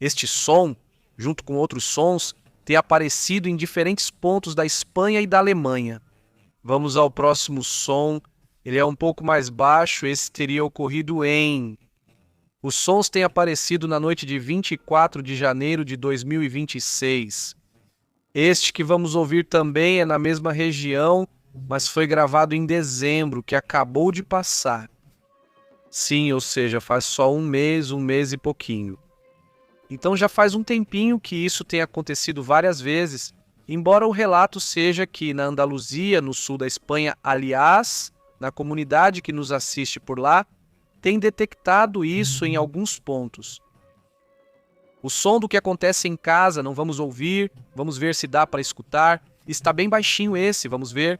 Este som, junto com outros sons, tem aparecido em diferentes pontos da Espanha e da Alemanha. Vamos ao próximo som. Ele é um pouco mais baixo, esse teria ocorrido em... Os sons têm aparecido na noite de 24 de janeiro de 2026. Este que vamos ouvir também é na mesma região, mas foi gravado em dezembro, que acabou de passar. Sim, ou seja, faz só um mês e pouquinho. Então já faz um tempinho que isso tem acontecido várias vezes, embora o relato seja que na Andaluzia, no sul da Espanha, aliás, na comunidade que nos assiste por lá, tem detectado isso em alguns pontos. O som do que acontece em casa não vamos ouvir, vamos ver se dá para escutar. Está bem baixinho esse, vamos ver.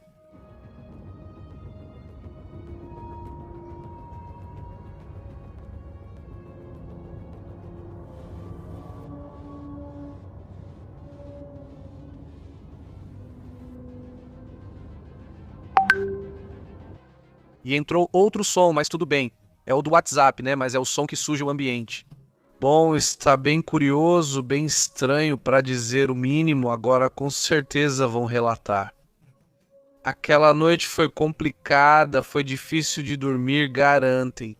E entrou outro som, mas tudo bem. É o do WhatsApp, né? Mas é o som que suja o ambiente. Bom, está bem curioso, bem estranho para dizer o mínimo, agora com certeza vão relatar. Aquela noite foi complicada, foi difícil de dormir, garantem.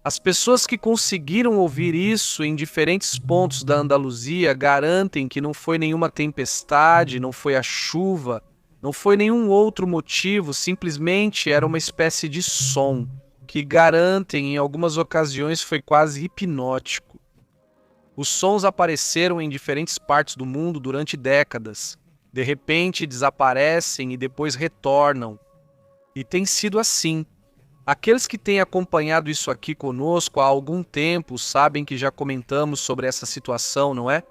As pessoas que conseguiram ouvir isso em diferentes pontos da Andaluzia garantem que não foi nenhuma tempestade, não foi a chuva, não foi nenhum outro motivo, simplesmente era uma espécie de som, que garantem em algumas ocasiões foi quase hipnótico. Os sons apareceram em diferentes partes do mundo durante décadas. De repente desaparecem e depois retornam. E tem sido assim. Aqueles que têm acompanhado isso aqui conosco há algum tempo sabem que já comentamos sobre essa situação, não é?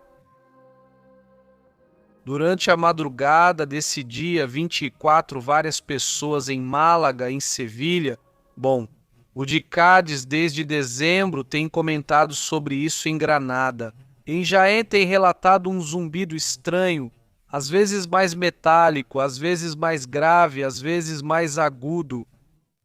Durante a madrugada desse dia 24, várias pessoas em Málaga, em Sevilha, o de Cádiz desde dezembro tem comentado sobre isso em Granada. Em Jaén tem relatado um zumbido estranho, às vezes mais metálico, às vezes mais grave, às vezes mais agudo.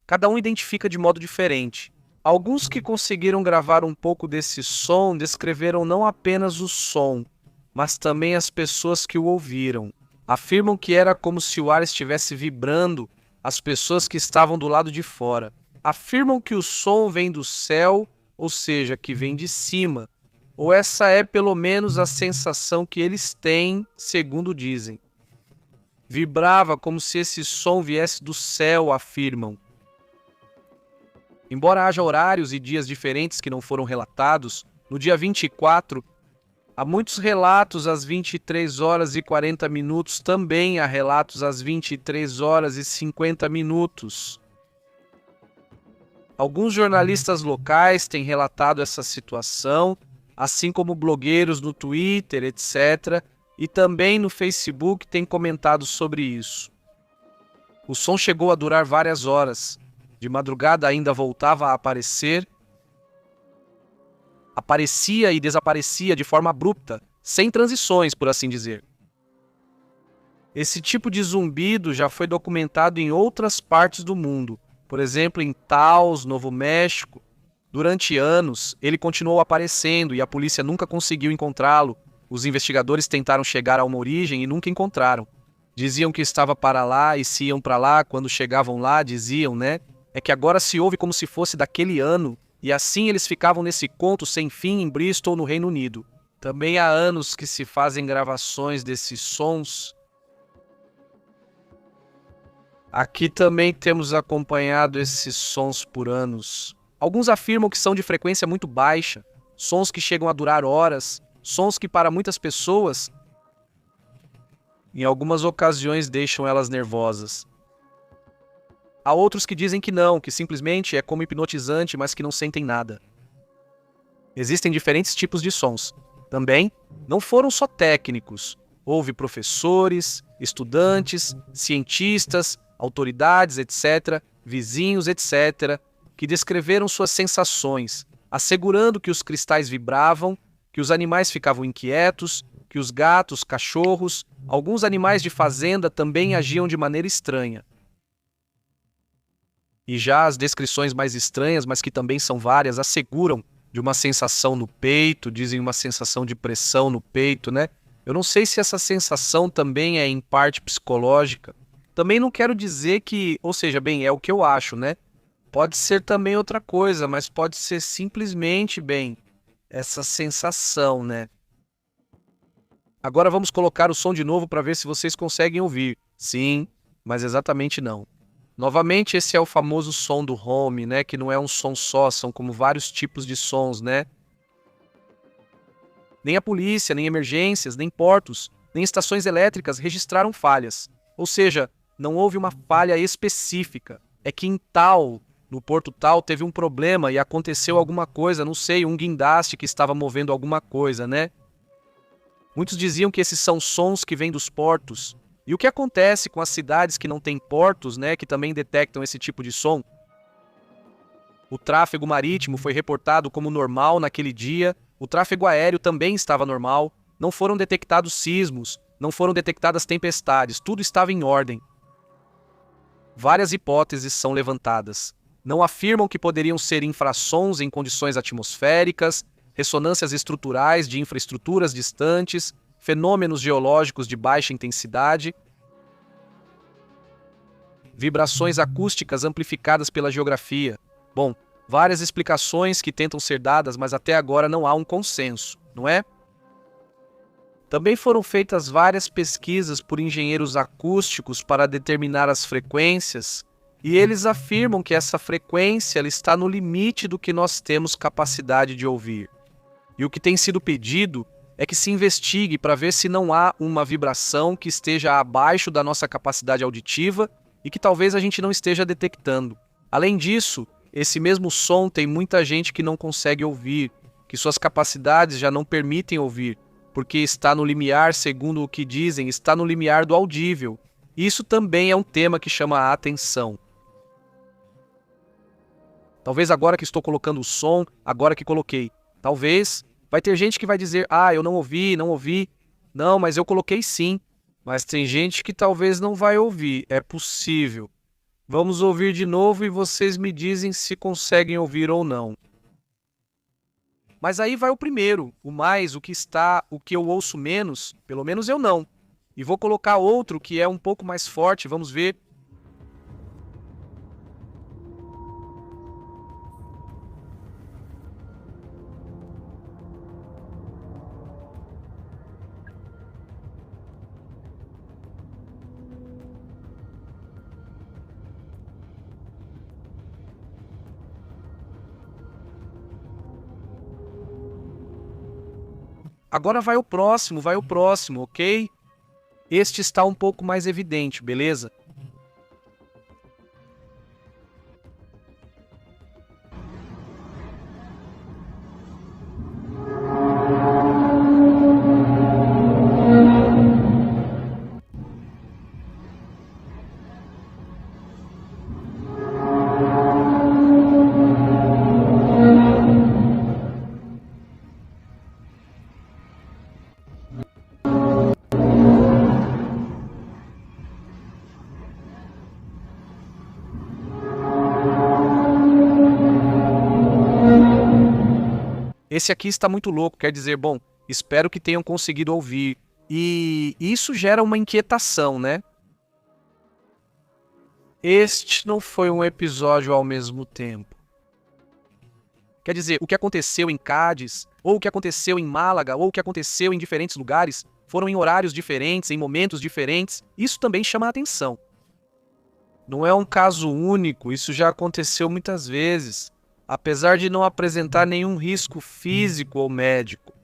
Cada um identifica de modo diferente. Alguns que conseguiram gravar um pouco desse som descreveram não apenas o som, mas também as pessoas que o ouviram. Afirmam que era como se o ar estivesse vibrando as pessoas que estavam do lado de fora. Afirmam que o som vem do céu, ou seja, que vem de cima, ou essa é pelo menos a sensação que eles têm, segundo dizem. Vibrava como se esse som viesse do céu, afirmam. Embora haja horários e dias diferentes que não foram relatados, no dia 24, há muitos relatos às 23 horas e 40 minutos, também há relatos às 23 horas e 50 minutos. Alguns jornalistas locais têm relatado essa situação, assim como blogueiros no Twitter, etc., e também no Facebook têm comentado sobre isso. O som chegou a durar várias horas. De madrugada ainda voltava a aparecer. Aparecia e desaparecia de forma abrupta, sem transições, por assim dizer. Esse tipo de zumbido já foi documentado em outras partes do mundo, por exemplo em Taos, Novo México. Durante anos, ele continuou aparecendo e a polícia nunca conseguiu encontrá-lo. Os investigadores tentaram chegar a uma origem e nunca encontraram. Diziam que estava para lá e se iam para lá, quando chegavam lá, diziam, né? É que agora se ouve como se fosse daquele ano, e assim eles ficavam nesse conto sem fim em Bristol, no Reino Unido. Também há anos que se fazem gravações desses sons. Aqui também temos acompanhado esses sons por anos. Alguns afirmam que são de frequência muito baixa, sons que chegam a durar horas, sons que para muitas pessoas, em algumas ocasiões, deixam elas nervosas. Há outros que dizem que não, que simplesmente é como hipnotizante, mas que não sentem nada. Existem diferentes tipos de sons. Também não foram só técnicos. Houve professores, estudantes, cientistas, autoridades, etc., vizinhos, etc., que descreveram suas sensações, assegurando que os cristais vibravam, que os animais ficavam inquietos, que os gatos, cachorros, alguns animais de fazenda também agiam de maneira estranha. E já as descrições mais estranhas, mas que também são várias, asseguram de uma sensação no peito, dizem uma sensação de pressão no peito, né? Eu não sei se essa sensação também é em parte psicológica. Também não quero dizer que, ou seja, bem, é o que eu acho, né? Pode ser também outra coisa, mas pode ser simplesmente, bem, essa sensação, né? Agora vamos colocar o som de novo para ver se vocês conseguem ouvir. Sim, mas exatamente não. Novamente, esse é o famoso som do home, né? Que não é um som só, são como vários tipos de sons, né? Nem a polícia, nem emergências, nem portos, nem estações elétricas registraram falhas. Ou seja, não houve uma falha específica. É que em tal, no porto tal, teve um problema e aconteceu alguma coisa, não sei, um guindaste que estava movendo alguma coisa, né? Muitos diziam que esses são sons que vêm dos portos. E o que acontece com as cidades que não têm portos, né, que também detectam esse tipo de som? O tráfego marítimo foi reportado como normal naquele dia, o tráfego aéreo também estava normal, não foram detectados sismos, não foram detectadas tempestades, tudo estava em ordem. Várias hipóteses são levantadas. Não afirmam que poderiam ser infrassons em condições atmosféricas, ressonâncias estruturais de infraestruturas distantes, fenômenos geológicos de baixa intensidade, vibrações acústicas amplificadas pela geografia. Bom, várias explicações que tentam ser dadas, mas até agora não há um consenso, não é? Também foram feitas várias pesquisas por engenheiros acústicos para determinar as frequências, e eles afirmam que essa frequência ela está no limite do que nós temos capacidade de ouvir. E o que tem sido pedido é que se investigue para ver se não há uma vibração que esteja abaixo da nossa capacidade auditiva e que talvez a gente não esteja detectando. Além disso, esse mesmo som tem muita gente que não consegue ouvir, que suas capacidades já não permitem ouvir, porque está no limiar, segundo o que dizem, está no limiar do audível. Isso também é um tema que chama a atenção. Talvez agora que estou colocando o som, agora que coloquei, talvez vai ter gente que vai dizer, eu não ouvi, não ouvi. Não, mas eu coloquei sim. Mas tem gente que talvez não vai ouvir, é possível. Vamos ouvir de novo e vocês me dizem se conseguem ouvir ou não. Mas aí vai o primeiro, o mais, o que está, o que eu ouço menos, pelo menos eu não. E vou colocar outro que é um pouco mais forte, vamos ver. Agora vai o próximo, ok? Este está um pouco mais evidente, beleza? Esse aqui está muito louco, quer dizer, bom, espero que tenham conseguido ouvir. E isso gera uma inquietação, né? Este não foi um episódio ao mesmo tempo. Quer dizer, o que aconteceu em Cádiz, ou o que aconteceu em Málaga, ou o que aconteceu em diferentes lugares, foram em horários diferentes, em momentos diferentes. Isso também chama a atenção. Não é um caso único, isso já aconteceu muitas vezes, apesar de não apresentar nenhum risco físico ou médico.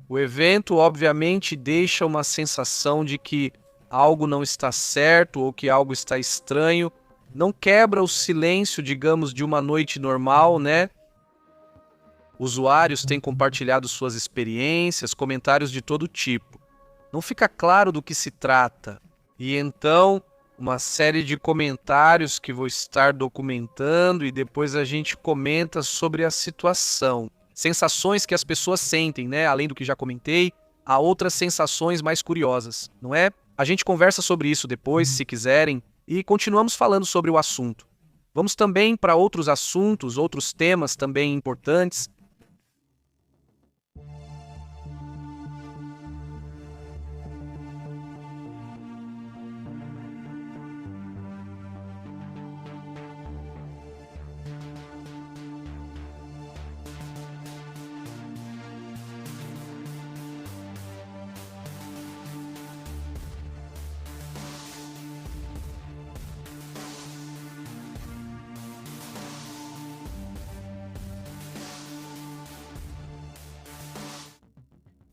O evento, obviamente, deixa uma sensação de que algo não está certo ou que algo está estranho. Não quebra o silêncio, digamos, de uma noite normal, né? Usuários têm compartilhado suas experiências, comentários de todo tipo. Não fica claro do que se trata. E então, uma série de comentários que vou estar documentando e depois a gente comenta sobre a situação. Sensações que as pessoas sentem, né? Além do que já comentei, há outras sensações mais curiosas, não é? A gente conversa sobre isso depois, se quiserem, e continuamos falando sobre o assunto. Vamos também para outros assuntos, outros temas também importantes.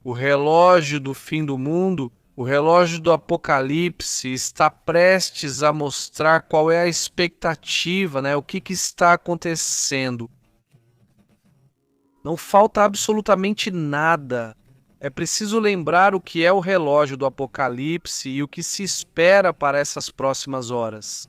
O relógio do fim do mundo, o relógio do apocalipse está prestes a mostrar qual é a expectativa, né? O que está acontecendo. Não falta absolutamente nada. É preciso lembrar o que é o relógio do apocalipse e o que se espera para essas próximas horas.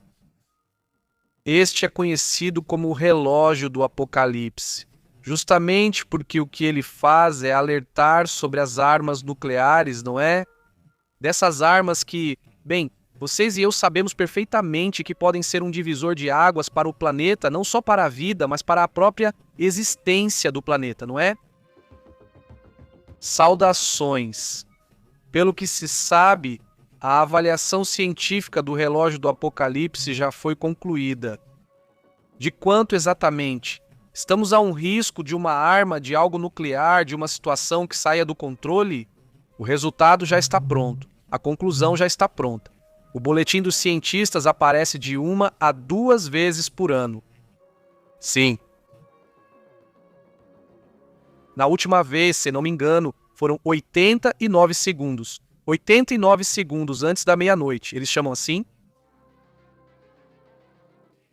Este é conhecido como o relógio do apocalipse, justamente porque o que ele faz é alertar sobre as armas nucleares, não é? Dessas armas que, bem, vocês e eu sabemos perfeitamente que podem ser um divisor de águas para o planeta, não só para a vida, mas para a própria existência do planeta, não é? Saudações. Pelo que se sabe, a avaliação científica do relógio do apocalipse já foi concluída. De quanto exatamente? Estamos a um risco de uma arma, de algo nuclear, de uma situação que saia do controle? O resultado já está pronto. A conclusão já está pronta. O boletim dos cientistas aparece de 1 a 2 vezes por ano. Sim. Na última vez, se não me engano, foram 89 segundos. 89 segundos antes da meia-noite. Eles chamam assim?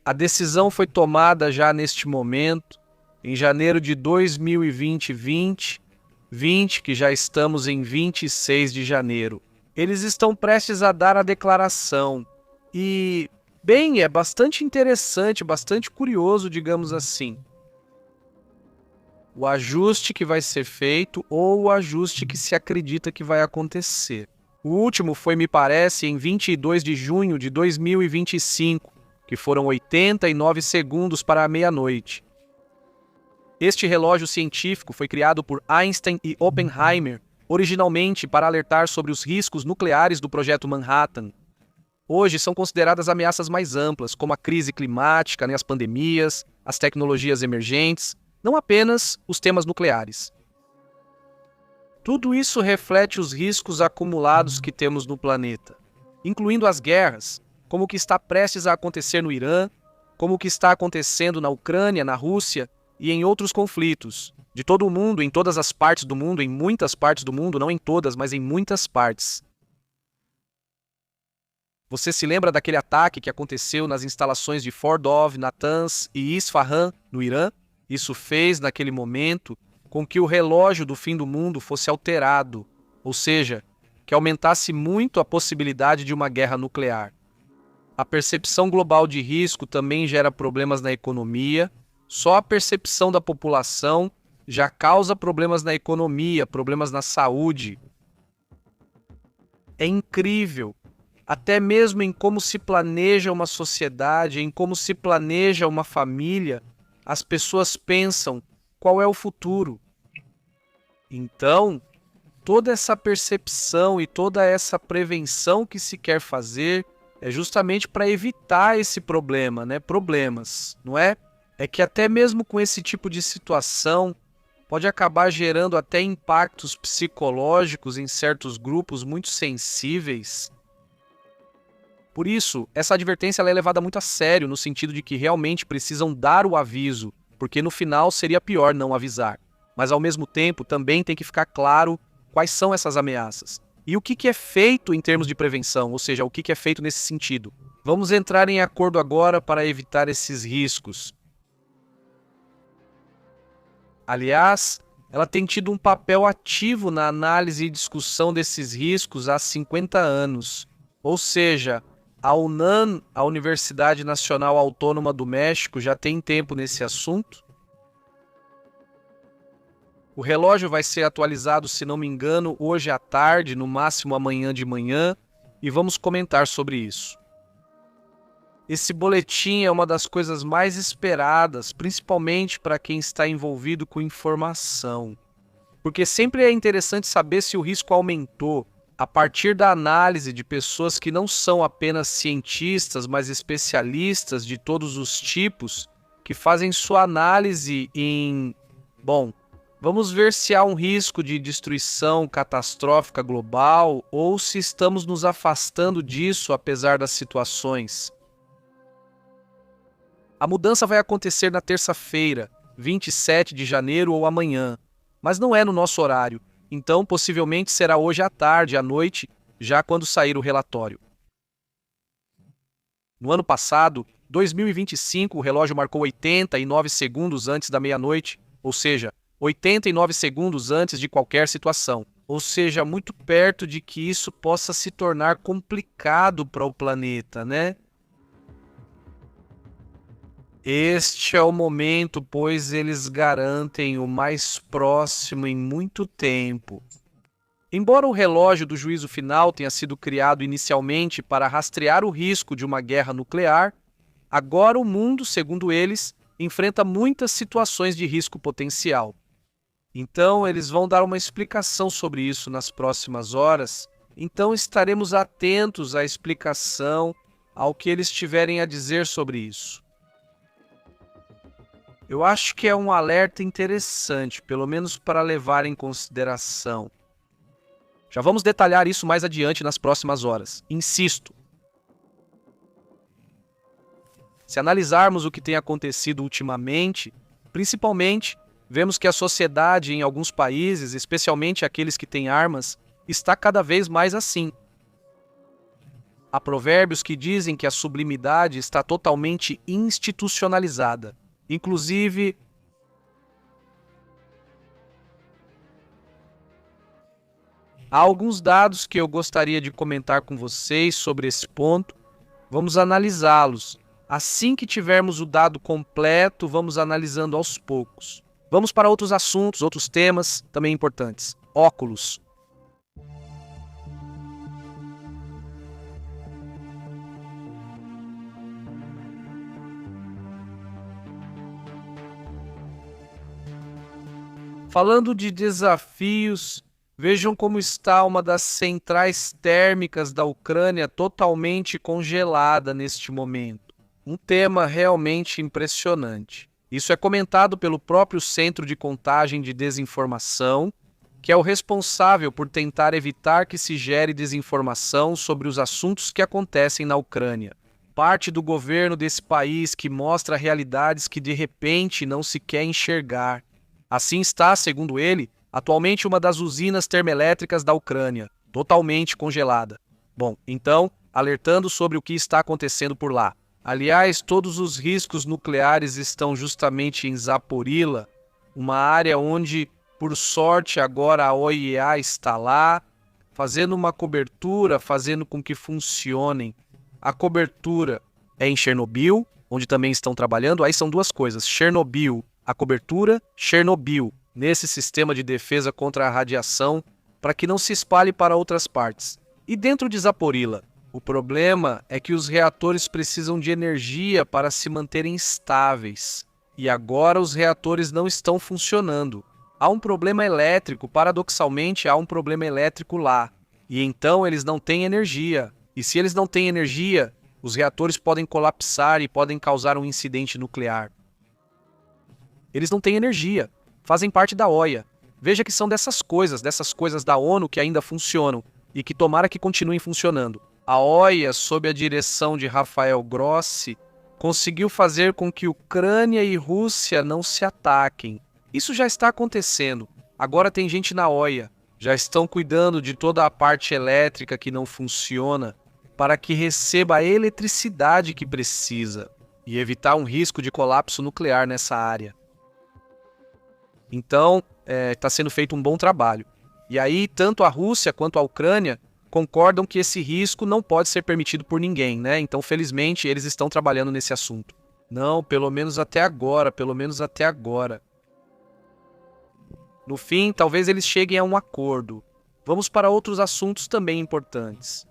A decisão foi tomada já neste momento, em janeiro de 2020, que já estamos em 26 de janeiro. Eles estão prestes a dar a declaração. E, bem, é bastante interessante, bastante curioso, digamos assim. O ajuste que vai ser feito ou o ajuste que se acredita que vai acontecer. O último foi, me parece, em 22 de junho de 2025, que foram 89 segundos para a meia-noite. Este relógio científico foi criado por Einstein e Oppenheimer, originalmente para alertar sobre os riscos nucleares do Projeto Manhattan. Hoje são consideradas ameaças mais amplas, como a crise climática, as pandemias, as tecnologias emergentes, não apenas os temas nucleares. Tudo isso reflete os riscos acumulados que temos no planeta, incluindo as guerras, como o que está prestes a acontecer no Irã, como o que está acontecendo na Ucrânia, na Rússia e em outros conflitos, de todo o mundo, em todas as partes do mundo, em muitas partes do mundo, não em todas, mas em muitas partes. Você se lembra daquele ataque que aconteceu nas instalações de Fordov, Natanz e Isfahan, no Irã? Isso fez, naquele momento, com que o relógio do fim do mundo fosse alterado, ou seja, que aumentasse muito a possibilidade de uma guerra nuclear. A percepção global de risco também gera problemas na economia. Só a percepção da população já causa problemas na economia, problemas na saúde. É incrível, até mesmo em como se planeja uma sociedade, em como se planeja uma família, as pessoas pensam qual é o futuro. Então, toda essa percepção e toda essa prevenção que se quer fazer é justamente para evitar esse problema, né? Problemas, não é? É que até mesmo com esse tipo de situação pode acabar gerando até impactos psicológicos em certos grupos muito sensíveis. Por isso, essa advertência ela é levada muito a sério, no sentido de que realmente precisam dar o aviso, porque no final seria pior não avisar. Mas ao mesmo tempo também tem que ficar claro quais são essas ameaças. E o que é feito em termos de prevenção, ou seja, o que é feito nesse sentido. Vamos entrar em acordo agora para evitar esses riscos. Aliás, ela tem tido um papel ativo na análise e discussão desses riscos há 50 anos. Ou seja, a UNAM, a Universidade Nacional Autônoma do México, já tem tempo nesse assunto. O relógio vai ser atualizado, se não me engano, hoje à tarde, no máximo amanhã de manhã, e vamos comentar sobre isso. Esse boletim é uma das coisas mais esperadas, principalmente para quem está envolvido com informação. Porque sempre é interessante saber se o risco aumentou a partir da análise de pessoas que não são apenas cientistas, mas especialistas de todos os tipos, que fazem sua análise em... Bom, vamos ver se há um risco de destruição catastrófica global ou se estamos nos afastando disso apesar das situações. A mudança vai acontecer na terça-feira, 27 de janeiro ou amanhã, mas não é no nosso horário. então possivelmente será hoje à tarde, à noite, já quando sair o relatório. No ano passado, 2025, o relógio marcou 89 segundos antes da meia-noite, ou seja, 89 segundos antes de qualquer situação. Ou seja, muito perto de que isso possa se tornar complicado para o planeta, né? Este é o momento, pois eles garantem o mais próximo em muito tempo. Embora o relógio do juízo final tenha sido criado inicialmente para rastrear o risco de uma guerra nuclear, agora o mundo, segundo eles, enfrenta muitas situações de risco potencial. Então, eles vão dar uma explicação sobre isso nas próximas horas, então estaremos atentos à explicação, ao que eles tiverem a dizer sobre isso. Eu acho que é um alerta interessante, pelo menos para levar em consideração. Já vamos detalhar isso mais adiante nas próximas horas. Insisto. Se analisarmos o que tem acontecido ultimamente, principalmente, vemos que a sociedade em alguns países, especialmente aqueles que têm armas, está cada vez mais assim. Há provérbios que dizem que a sublimidade está totalmente institucionalizada. Inclusive, há alguns dados que eu gostaria de comentar com vocês sobre esse ponto. Vamos analisá-los. Assim que tivermos o dado completo, vamos analisando aos poucos. Vamos para outros assuntos, outros temas também importantes. Óculos. Falando de desafios, vejam como está uma das centrais térmicas da Ucrânia totalmente congelada neste momento. Um tema realmente impressionante. Isso é comentado pelo próprio Centro de Contagem de Desinformação, que é o responsável por tentar evitar que se gere desinformação sobre os assuntos que acontecem na Ucrânia. Parte do governo desse país que mostra realidades que de repente não se quer enxergar. Assim está, segundo ele, atualmente uma das usinas termoelétricas da Ucrânia, totalmente congelada. Bom, então, alertando sobre o que está acontecendo por lá. Aliás, todos os riscos nucleares estão justamente em Zaporizhzhia, uma área onde, por sorte, agora a OIEA está lá, fazendo uma cobertura, fazendo com que funcionem. A cobertura é em Chernobyl, onde também estão trabalhando. Aí são duas coisas, Chernobyl, a cobertura, Chernobyl, nesse sistema de defesa contra a radiação, para que não se espalhe para outras partes. E dentro de Zaporizhzhia, o problema é que os reatores precisam de energia para se manterem estáveis. E agora os reatores não estão funcionando. Há um problema elétrico, paradoxalmente há um problema elétrico lá. E então eles não têm energia. E se eles não têm energia, os reatores podem colapsar e podem causar um incidente nuclear. Eles não têm energia, fazem parte da OIA. Veja que são dessas coisas da ONU que ainda funcionam e que tomara que continuem funcionando. A OIA, sob a direção de Rafael Grossi, conseguiu fazer com que Ucrânia e Rússia não se ataquem. Isso já está acontecendo. Agora tem gente na OIA. Já estão cuidando de toda a parte elétrica que não funciona para que receba a eletricidade que precisa e evitar um risco de colapso nuclear nessa área. Então, está sendo feito um bom trabalho. E aí, tanto a Rússia quanto a Ucrânia concordam que esse risco não pode ser permitido por ninguém, né? Então, felizmente, eles estão trabalhando nesse assunto. Não, pelo menos até agora. No fim, talvez eles cheguem a um acordo. Vamos para outros assuntos também importantes.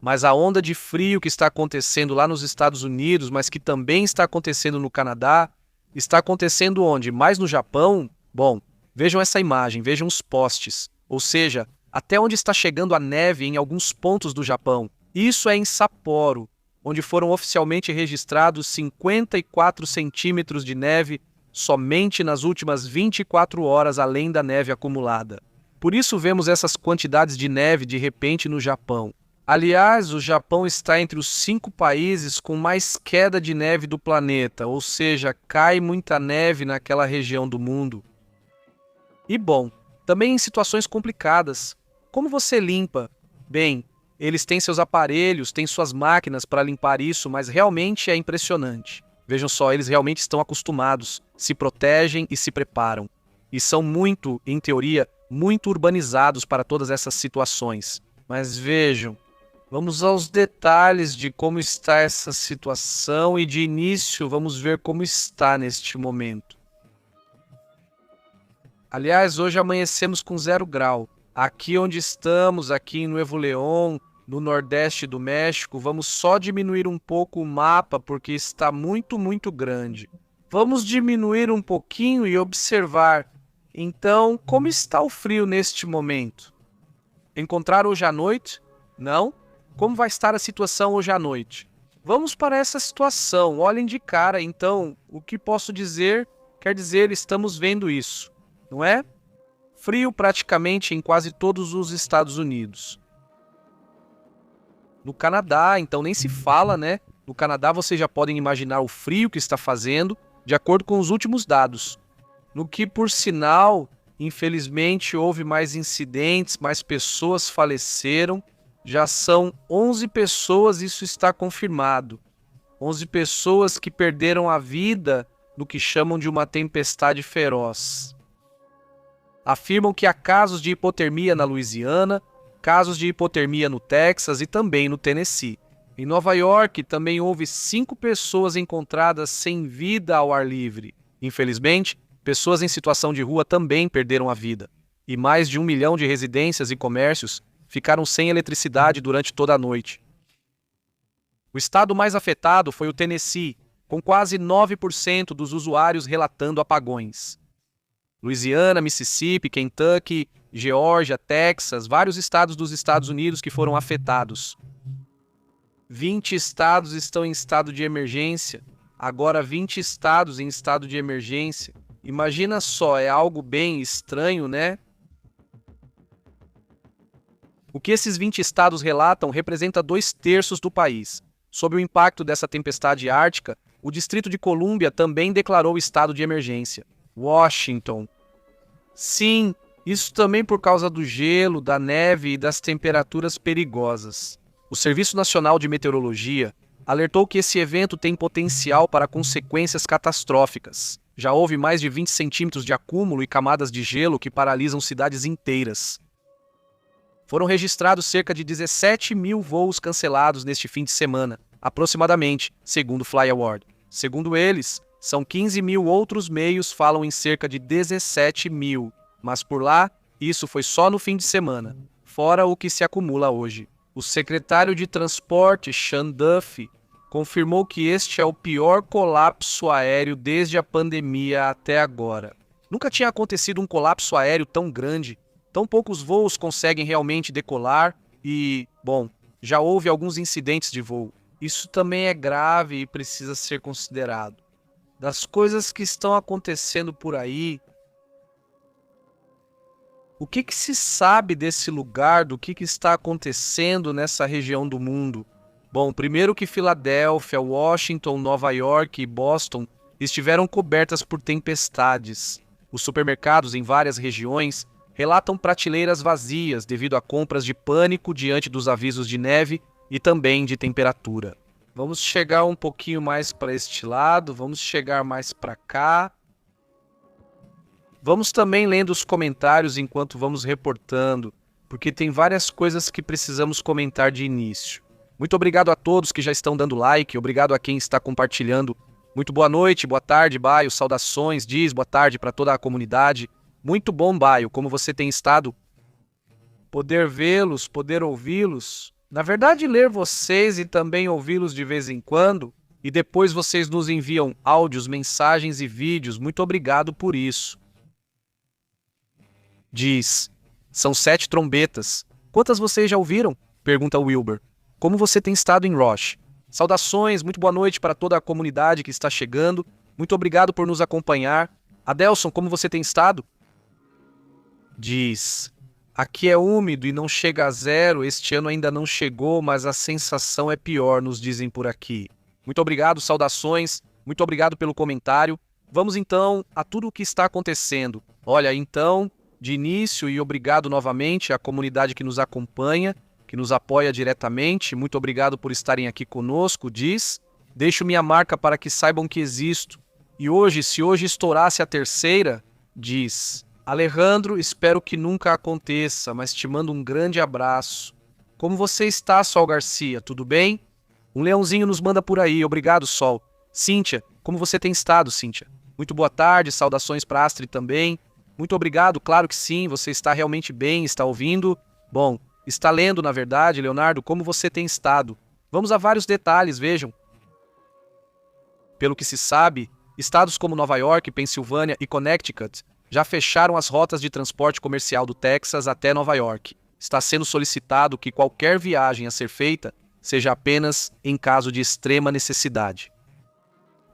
Mas a onda de frio que está acontecendo lá nos Estados Unidos, mas que também está acontecendo no Canadá, está acontecendo onde? Mais no Japão? Bom, vejam essa imagem, vejam os postes. Ou seja, até onde está chegando a neve em alguns pontos do Japão. Isso é em Sapporo, onde foram oficialmente registrados 54 centímetros de neve somente nas últimas 24 horas, além da neve acumulada. Por isso vemos essas quantidades de neve de repente no Japão. Aliás, o Japão está entre os 5 países com mais queda de neve do planeta, ou seja, cai muita neve naquela região do mundo. E bom, também em situações complicadas. Como você limpa? Bem, eles têm seus aparelhos, têm suas máquinas para limpar isso, mas realmente é impressionante. Vejam só, eles realmente estão acostumados, se protegem e se preparam. E são muito, em teoria, muito urbanizados para todas essas situações. Mas vejam, vamos aos detalhes de como está essa situação e de início vamos ver como está neste momento. Aliás, hoje amanhecemos com 0 grau. Aqui onde estamos, aqui em Nuevo León, no nordeste do México, vamos só diminuir um pouco o mapa porque está muito, muito grande. Vamos diminuir um pouquinho e observar. Então, como está o frio neste momento? Encontrar hoje à noite? Não? Como vai estar a situação hoje à noite? Vamos para essa situação, olhem de cara, então, o que posso dizer? Quer dizer, estamos vendo isso, não é? Frio praticamente em quase todos os Estados Unidos. No Canadá, então nem se fala, né? No Canadá vocês já podem imaginar o frio que está fazendo, de acordo com os últimos dados. No que, por sinal, infelizmente houve mais incidentes, mais pessoas faleceram. Já são 11 pessoas, isso está confirmado. 11 pessoas que perderam a vida no que chamam de uma tempestade feroz. Afirmam que há casos de hipotermia na Louisiana, casos de hipotermia no Texas e também no Tennessee. Em Nova York também houve 5 pessoas encontradas sem vida ao ar livre. Infelizmente, pessoas em situação de rua também perderam a vida. E mais de 1 milhão de residências e comércios ficaram sem eletricidade durante toda a noite. O estado mais afetado foi o Tennessee, com quase 9% dos usuários relatando apagões. Louisiana, Mississippi, Kentucky, Geórgia, Texas, vários estados dos Estados Unidos que foram afetados. 20 estados estão em estado de emergência, agora 20 estados em estado de emergência. Imagina só, é algo bem estranho, né? O que esses 20 estados relatam representa 2/3 do país. Sob o impacto dessa tempestade ártica, o Distrito de Colômbia também declarou estado de emergência. Washington. Sim, isso também por causa do gelo, da neve e das temperaturas perigosas. O Serviço Nacional de Meteorologia alertou que esse evento tem potencial para consequências catastróficas. Já houve mais de 20 centímetros de acúmulo e camadas de gelo que paralisam cidades inteiras. Foram registrados cerca de 17 mil voos cancelados neste fim de semana, aproximadamente, segundo o FlyAward. Segundo eles, são 15 mil outros meios falam em cerca de 17 mil, mas por lá, isso foi só no fim de semana, fora o que se acumula hoje. O secretário de Transporte, Sean Duffy, confirmou que este é o pior colapso aéreo desde a pandemia até agora. Nunca tinha acontecido um colapso aéreo tão grande, tão poucos voos conseguem realmente decolar e, bom, já houve alguns incidentes de voo. Isso também é grave e precisa ser considerado. Das coisas que estão acontecendo por aí, o que se sabe desse lugar, do que está acontecendo nessa região do mundo? Bom, primeiro que Filadélfia, Washington, Nova York e Boston estiveram cobertas por tempestades. Os supermercados em várias regiões relatam prateleiras vazias devido a compras de pânico diante dos avisos de neve e também de temperatura. Vamos chegar um pouquinho mais para este lado, vamos chegar mais para cá. Vamos também lendo os comentários enquanto vamos reportando, porque tem várias coisas que precisamos comentar de início. Muito obrigado a todos que já estão dando like, obrigado a quem está compartilhando. Muito boa noite, boa tarde, Baio, saudações, diz boa tarde para toda a comunidade. Muito bom, Baio, como você tem estado? Poder vê-los, poder ouvi-los. Na verdade, ler vocês e também ouvi-los de vez em quando, e depois vocês nos enviam áudios, mensagens e vídeos. Muito obrigado por isso. Diz, São 7 trombetas. Quantas vocês já ouviram? Pergunta Wilbur. Como você tem estado em Roche? Saudações, muito boa noite para toda a comunidade que está chegando. Muito obrigado por nos acompanhar. Adelson, como você tem estado? Diz: aqui é úmido e não chega a zero. Este ano ainda não chegou, mas a sensação é pior, nos dizem por aqui. Muito obrigado, saudações. Muito obrigado pelo comentário. Vamos então a tudo o que está acontecendo. Olha, então, de início, e obrigado novamente à comunidade que nos acompanha, que nos apoia diretamente. Muito obrigado por estarem aqui conosco, diz. Deixo minha marca para que saibam que existo. E hoje, se hoje estourasse a terceira, diz: Alejandro, espero que nunca aconteça, mas te mando um grande abraço. Como você está, Sol Garcia? Tudo bem? Um leãozinho nos manda por aí. Obrigado, Sol. Cíntia, como você tem estado, Cíntia? Muito boa tarde, saudações para Astrid também. Muito obrigado, claro que sim, você está realmente bem, está ouvindo? Bom, está lendo, na verdade, Leonardo, como você tem estado? Vamos a vários detalhes, vejam. Pelo que se sabe, estados como Nova York, Pensilvânia e Connecticut já fecharam as rotas de transporte comercial do Texas até Nova York. Está sendo solicitado que qualquer viagem a ser feita seja apenas em caso de extrema necessidade.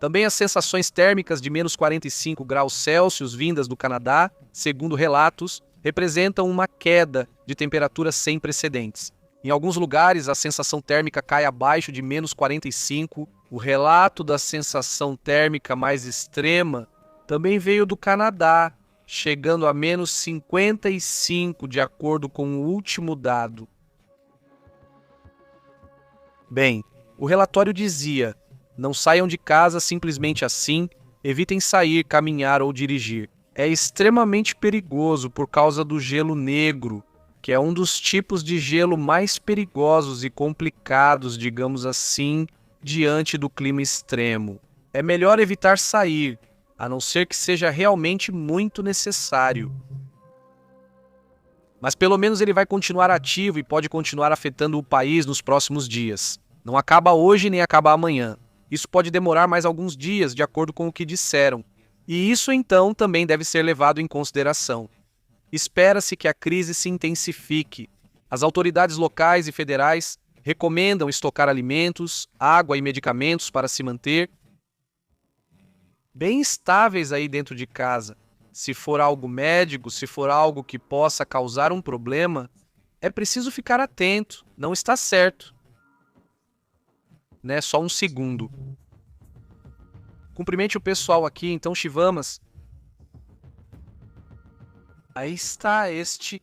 Também as sensações térmicas de menos 45 graus Celsius vindas do Canadá, segundo relatos, representam uma queda de temperatura sem precedentes. Em alguns lugares, a sensação térmica cai abaixo de menos 45. O relato da sensação térmica mais extrema também veio do Canadá, chegando a menos 55, de acordo com o último dado. Bem, o relatório dizia: não saiam de casa simplesmente assim, evitem sair, caminhar ou dirigir. É extremamente perigoso por causa do gelo negro, que é um dos tipos de gelo mais perigosos e complicados, digamos assim, diante do clima extremo. É melhor evitar sair, a não ser que seja realmente muito necessário. Mas pelo menos ele vai continuar ativo e pode continuar afetando o país nos próximos dias. Não acaba hoje nem acaba amanhã. Isso pode demorar mais alguns dias, de acordo com o que disseram. E isso então também deve ser levado em consideração. Espera-se que a crise se intensifique. As autoridades locais e federais recomendam estocar alimentos, água e medicamentos para se manter bem estáveis aí dentro de casa. Se for algo médico, se for algo que possa causar um problema, é preciso ficar atento, não está certo. Né? Só um segundo. Cumprimente o pessoal aqui, então, Shivamas. Aí está este.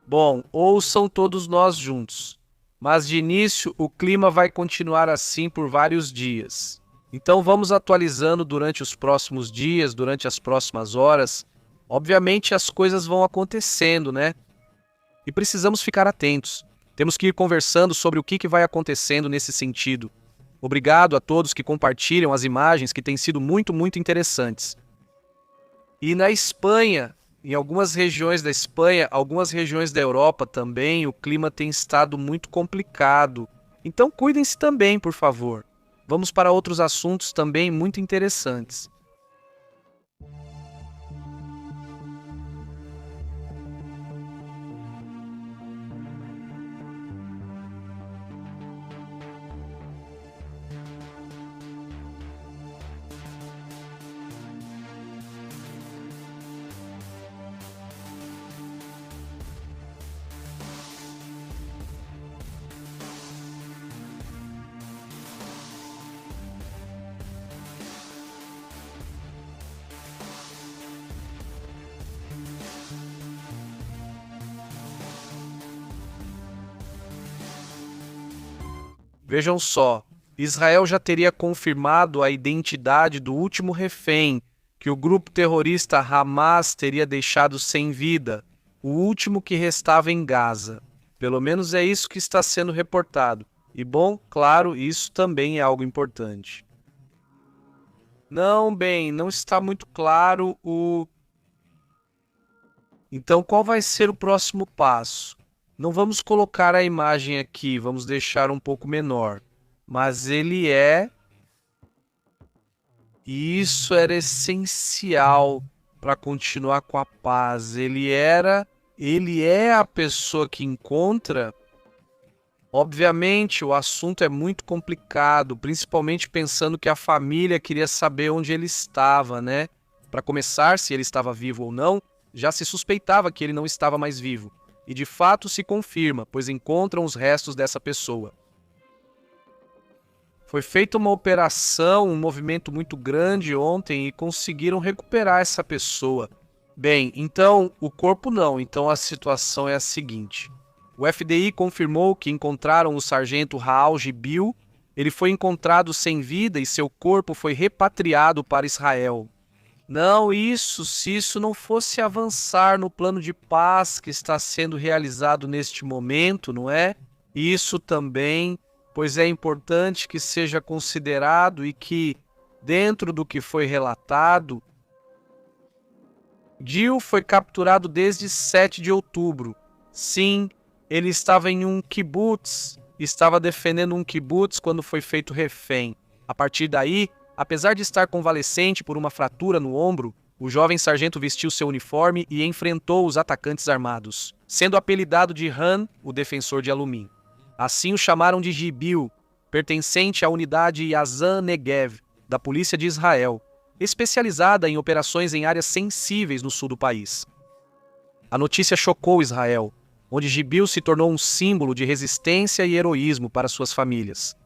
Bom, ouçam todos nós juntos. Mas de início, o clima vai continuar assim por vários dias. Então vamos atualizando durante os próximos dias, durante as próximas horas. Obviamente as coisas vão acontecendo, né? E precisamos ficar atentos. Temos que ir conversando sobre o que vai acontecendo nesse sentido. Obrigado a todos que compartilham as imagens, que têm sido muito, muito interessantes. E na Espanha, em algumas regiões da Espanha, algumas regiões da Europa também, o clima tem estado muito complicado. Então cuidem-se também, por favor. Vamos para outros assuntos também muito interessantes. Vejam só, Israel já teria confirmado a identidade do último refém que o grupo terrorista Hamas teria deixado sem vida, o último que restava em Gaza. Pelo menos é isso que está sendo reportado. E bom, claro, isso também é algo importante. Não, bem, não está muito claro o... Então, qual vai ser o próximo passo? Não vamos colocar a imagem aqui, vamos deixar um pouco menor. Mas ele é... E isso era essencial para continuar com a paz. Ele é a pessoa que encontra. Obviamente, o assunto é muito complicado, principalmente pensando que a família queria saber onde ele estava, né? Para começar, se ele estava vivo ou não, já se suspeitava que ele não estava mais vivo. E de fato se confirma, pois encontram os restos dessa pessoa. Foi feita uma operação, um movimento muito grande ontem e conseguiram recuperar essa pessoa. Bem, então o corpo não. Então a situação é a seguinte. O FDI confirmou que encontraram o sargento Raal Gibil. Ele foi encontrado sem vida e seu corpo foi repatriado para Israel. Não, se isso não fosse avançar no plano de paz que está sendo realizado neste momento, não é? Isso também, pois é importante que seja considerado e que, dentro do que foi relatado, Gil foi capturado desde 7 de outubro. Sim, ele estava em um kibbutz, estava defendendo um kibbutz quando foi feito refém. A partir daí, apesar de estar convalescente por uma fratura no ombro, o jovem sargento vestiu seu uniforme e enfrentou os atacantes armados, sendo apelidado de Han, o defensor de Alumim. Assim o chamaram de Gibil, pertencente à unidade Yazan Negev, da Polícia de Israel, especializada em operações em áreas sensíveis no sul do país. A notícia chocou Israel, onde Gibil se tornou um símbolo de resistência e heroísmo para suas famílias.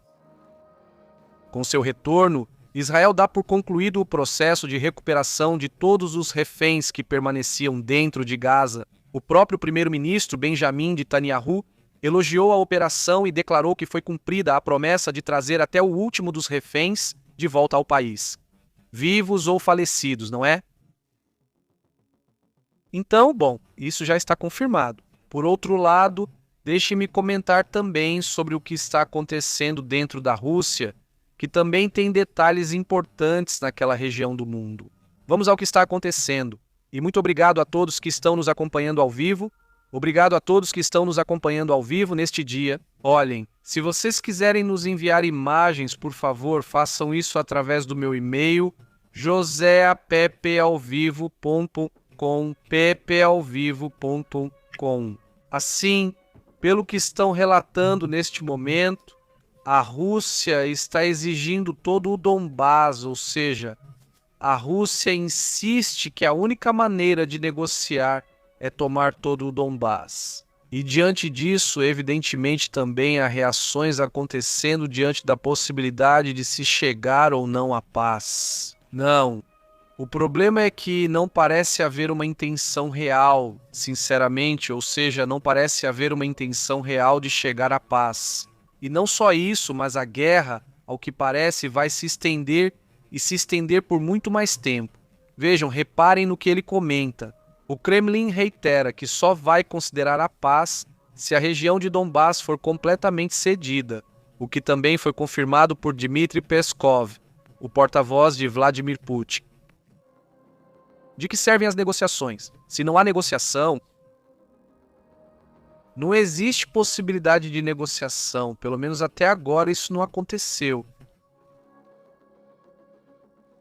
Com seu retorno, Israel dá por concluído o processo de recuperação de todos os reféns que permaneciam dentro de Gaza. O próprio primeiro-ministro Benjamin Netanyahu elogiou a operação e declarou que foi cumprida a promessa de trazer até o último dos reféns de volta ao país, vivos ou falecidos, não é? Então, bom, isso já está confirmado. Por outro lado, deixe-me comentar também sobre o que está acontecendo dentro da Rússia, que também tem detalhes importantes naquela região do mundo. Vamos ao que está acontecendo. E muito obrigado a todos que estão nos acompanhando ao vivo. Obrigado a todos que estão nos acompanhando ao vivo neste dia. Olhem, se vocês quiserem nos enviar imagens, por favor, façam isso através do meu e-mail, joseapepealvivo.com, pepealvivo.com. Assim, pelo que estão relatando neste momento, a Rússia está exigindo todo o Donbás, ou seja, a Rússia insiste que a única maneira de negociar é tomar todo o Donbás. E diante disso, evidentemente, também há reações acontecendo diante da possibilidade de se chegar ou não à paz. Não, o problema é que não parece haver uma intenção real, sinceramente, ou seja, não parece haver uma intenção real de chegar à paz. E não só isso, mas a guerra, ao que parece, vai se estender e se estender por muito mais tempo. Vejam, reparem no que ele comenta. O Kremlin reitera que só vai considerar a paz se a região de Donbás for completamente cedida, o que também foi confirmado por Dmitry Peskov, o porta-voz de Vladimir Putin. De que servem as negociações? Se não há negociação, não existe possibilidade de negociação, pelo menos até agora isso não aconteceu.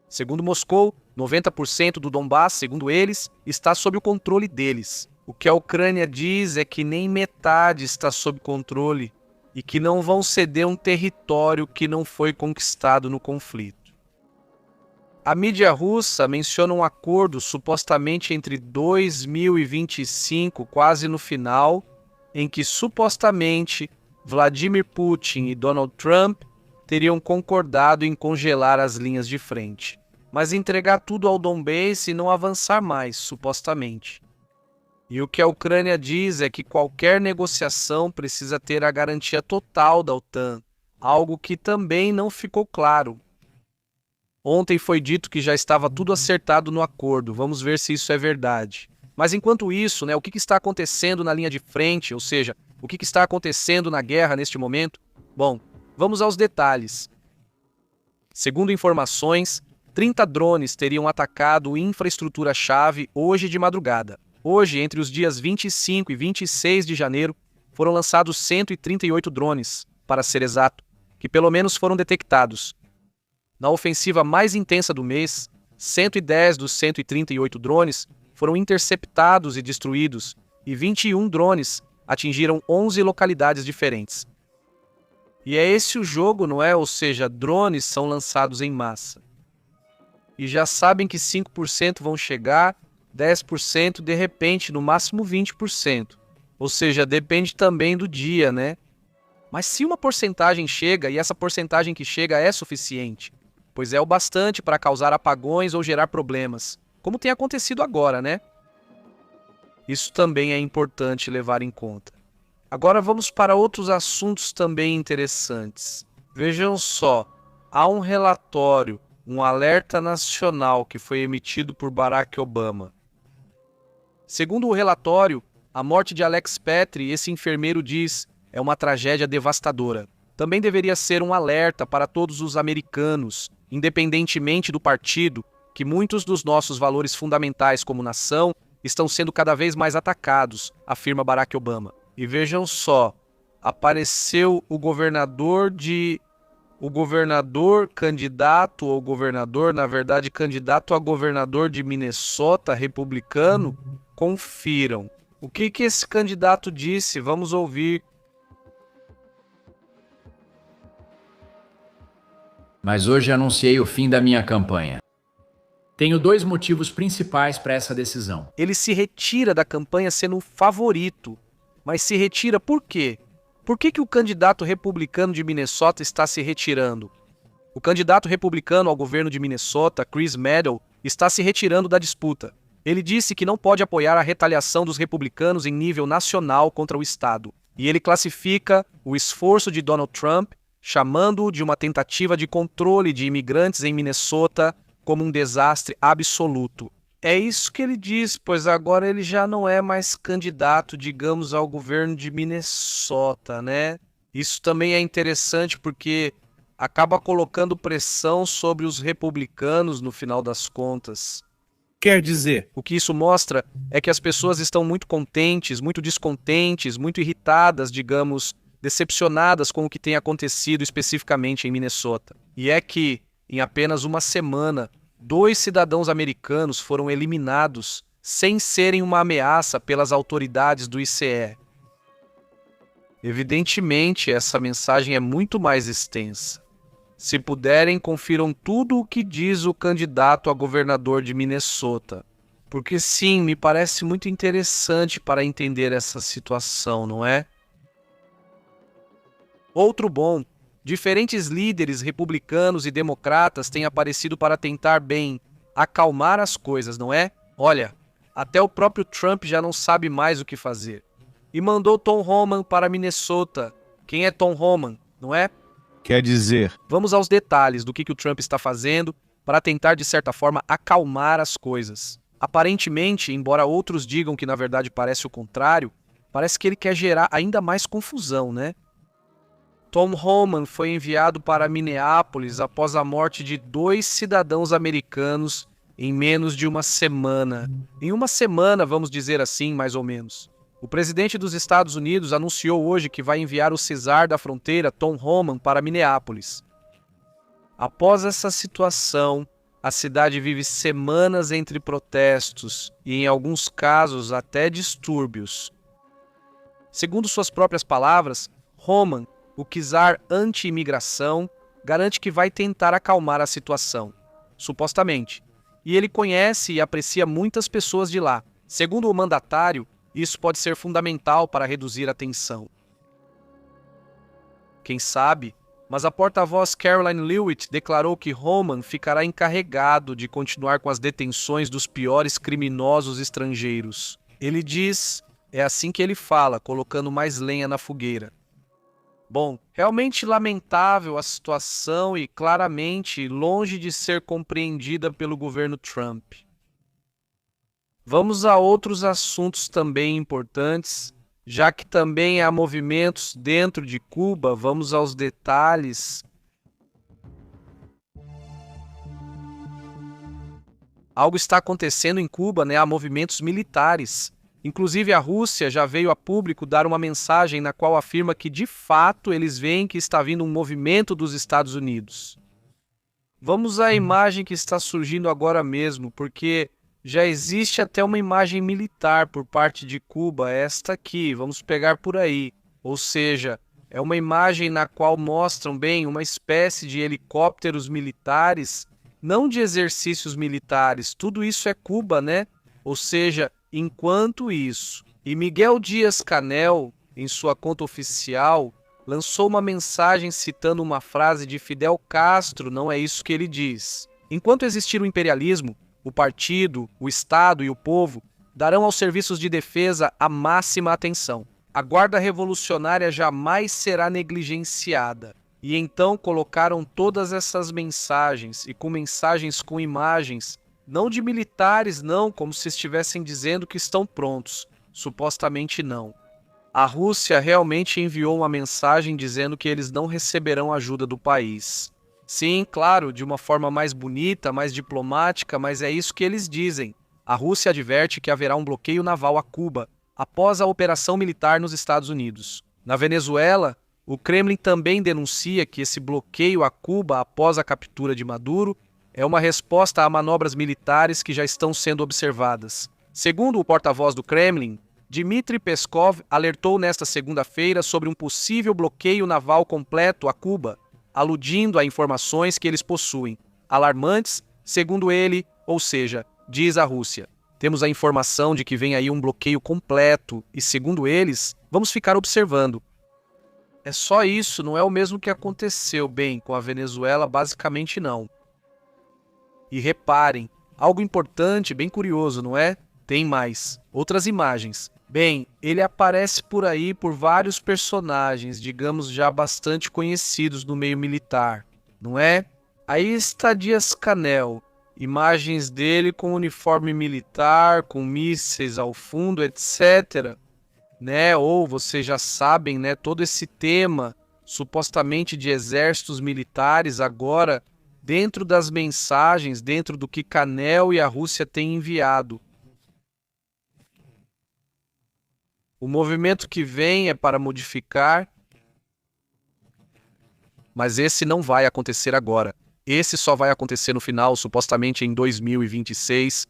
Segundo Moscou, 90% do Donbás, segundo eles, está sob o controle deles. O que a Ucrânia diz é que nem metade está sob controle e que não vão ceder um território que não foi conquistado no conflito. A mídia russa menciona um acordo supostamente entre 2025, quase no final, em que supostamente Vladimir Putin e Donald Trump teriam concordado em congelar as linhas de frente, mas entregar tudo ao Donbás e não avançar mais, supostamente. E o que a Ucrânia diz é que qualquer negociação precisa ter a garantia total da OTAN, algo que também não ficou claro. Ontem foi dito que já estava tudo acertado no acordo, vamos ver se isso é verdade. Mas enquanto isso, o que está acontecendo na linha de frente, ou seja, o que está acontecendo na guerra neste momento? Bom, vamos aos detalhes. Segundo informações, 30 drones teriam atacado infraestrutura-chave hoje de madrugada. Hoje, entre os dias 25 e 26 de janeiro, foram lançados 138 drones, para ser exato, que pelo menos foram detectados. Na ofensiva mais intensa do mês, 110 dos 138 drones foram interceptados e destruídos, e 21 drones atingiram 11 localidades diferentes. E é esse o jogo, não é? Ou seja, drones são lançados em massa. E já sabem que 5% vão chegar, 10%, de repente, no máximo 20%. Ou seja, depende também do dia, né? Mas se uma porcentagem chega, e essa porcentagem que chega é suficiente, pois é o bastante para causar apagões ou gerar problemas, como tem acontecido agora, né? Isso também é importante levar em conta. Agora vamos para outros assuntos também interessantes. Vejam só, há um relatório, um alerta nacional que foi emitido por Barack Obama. Segundo o relatório, a morte de Alex Petri, esse enfermeiro diz, é uma tragédia devastadora. Também deveria ser um alerta para todos os americanos, independentemente do partido, que muitos dos nossos valores fundamentais como nação estão sendo cada vez mais atacados, afirma Barack Obama. E vejam só, apareceu o governador candidato ou governador, na verdade candidato a governador de Minnesota, republicano. Confiram. O que esse candidato disse? Vamos ouvir. Mas hoje anunciei o fim da minha campanha. Tenho 2 motivos principais para essa decisão. Ele se retira da campanha sendo o favorito. Mas se retira por quê? Por que o candidato republicano de Minnesota está se retirando? O candidato republicano ao governo de Minnesota, Chris Maddow, está se retirando da disputa. Ele disse que não pode apoiar a retaliação dos republicanos em nível nacional contra o Estado. E ele classifica o esforço de Donald Trump, chamando-o de uma tentativa de controle de imigrantes em Minnesota, como um desastre absoluto. É isso que ele diz, pois agora ele já não é mais candidato, digamos, ao governo de Minnesota, né? Isso também é interessante porque acaba colocando pressão sobre os republicanos no final das contas. Quer dizer, o que isso mostra é que as pessoas estão muito contentes, muito descontentes, muito irritadas, digamos, decepcionadas com o que tem acontecido especificamente em Minnesota. E é que, em apenas uma semana, 2 cidadãos americanos foram eliminados sem serem uma ameaça pelas autoridades do ICE. Evidentemente, essa mensagem é muito mais extensa. Se puderem, confiram tudo o que diz o candidato a governador de Minnesota. Porque sim, me parece muito interessante para entender essa situação, não é? Outro bom, diferentes líderes republicanos e democratas têm aparecido para tentar acalmar as coisas, não é? Olha, até o próprio Trump já não sabe mais o que fazer. E mandou Tom Homan para Minnesota. Quem é Tom Homan, não é? Quer dizer, vamos aos detalhes do que o Trump está fazendo para tentar, de certa forma, acalmar as coisas. Aparentemente, embora outros digam que na verdade parece o contrário, parece que ele quer gerar ainda mais confusão, né? Tom Homan foi enviado para Minneapolis após a morte de 2 cidadãos americanos em menos de uma semana. Em uma semana, vamos dizer assim, mais ou menos. O presidente dos Estados Unidos anunciou hoje que vai enviar o Cesar da fronteira, Tom Homan, para Minneapolis. Após essa situação, a cidade vive semanas entre protestos e, em alguns casos, até distúrbios. Segundo suas próprias palavras, Homan, o czar anti-imigração, garante que vai tentar acalmar a situação, supostamente. E ele conhece e aprecia muitas pessoas de lá. Segundo o mandatário, isso pode ser fundamental para reduzir a tensão. Quem sabe, mas a porta-voz Caroline Leavitt declarou que Homan ficará encarregado de continuar com as detenções dos piores criminosos estrangeiros. Ele diz, é assim que ele fala, colocando mais lenha na fogueira. Bom, realmente lamentável a situação e claramente longe de ser compreendida pelo governo Trump. Vamos a outros assuntos também importantes, já que também há movimentos dentro de Cuba, vamos aos detalhes. Algo está acontecendo em Cuba, né? Há movimentos militares. Inclusive a Rússia já veio a público dar uma mensagem na qual afirma que de fato eles veem que está vindo um movimento dos Estados Unidos. Vamos à imagem que está surgindo agora mesmo, porque já existe até uma imagem militar por parte de Cuba, esta aqui, vamos pegar por aí. Ou seja, é uma imagem na qual mostram bem uma espécie de helicópteros militares, não de exercícios militares, tudo isso é Cuba, né? Ou seja, enquanto isso, e Miguel Dias-Canel, em sua conta oficial, lançou uma mensagem citando uma frase de Fidel Castro, não é isso que ele diz. Enquanto existir o imperialismo, o partido, o Estado e o povo darão aos serviços de defesa a máxima atenção. A Guarda Revolucionária jamais será negligenciada. E então colocaram todas essas mensagens, e com mensagens com imagens, não de militares não, como se estivessem dizendo que estão prontos. Supostamente não. A Rússia realmente enviou uma mensagem dizendo que eles não receberão ajuda do país. Sim, claro, de uma forma mais bonita, mais diplomática, mas é isso que eles dizem. A Rússia adverte que haverá um bloqueio naval a Cuba após a operação militar nos Estados Unidos. Na Venezuela, o Kremlin também denuncia que esse bloqueio a Cuba após a captura de Maduro é uma resposta a manobras militares que já estão sendo observadas. Segundo o porta-voz do Kremlin, Dmitry Peskov alertou nesta segunda-feira sobre um possível bloqueio naval completo a Cuba, aludindo a informações que eles possuem, alarmantes, segundo ele, ou seja, diz a Rússia. Temos a informação de que vem aí um bloqueio completo e, segundo eles, vamos ficar observando. É só isso, não é o mesmo que aconteceu, bem, com a Venezuela, basicamente não. E reparem, algo importante, bem curioso, não é? Tem mais, outras imagens. Bem, ele aparece por aí por vários personagens, digamos já bastante conhecidos no meio militar, não é? Aí está Dias-Canel, imagens dele com uniforme militar, com mísseis ao fundo, etc. Né? Ou vocês já sabem, né? Todo esse tema, supostamente de exércitos militares, agora dentro das mensagens, dentro do que Canel e a Rússia têm enviado. O movimento que vem é para modificar, mas esse não vai acontecer agora. Esse só vai acontecer no final, supostamente em 2026.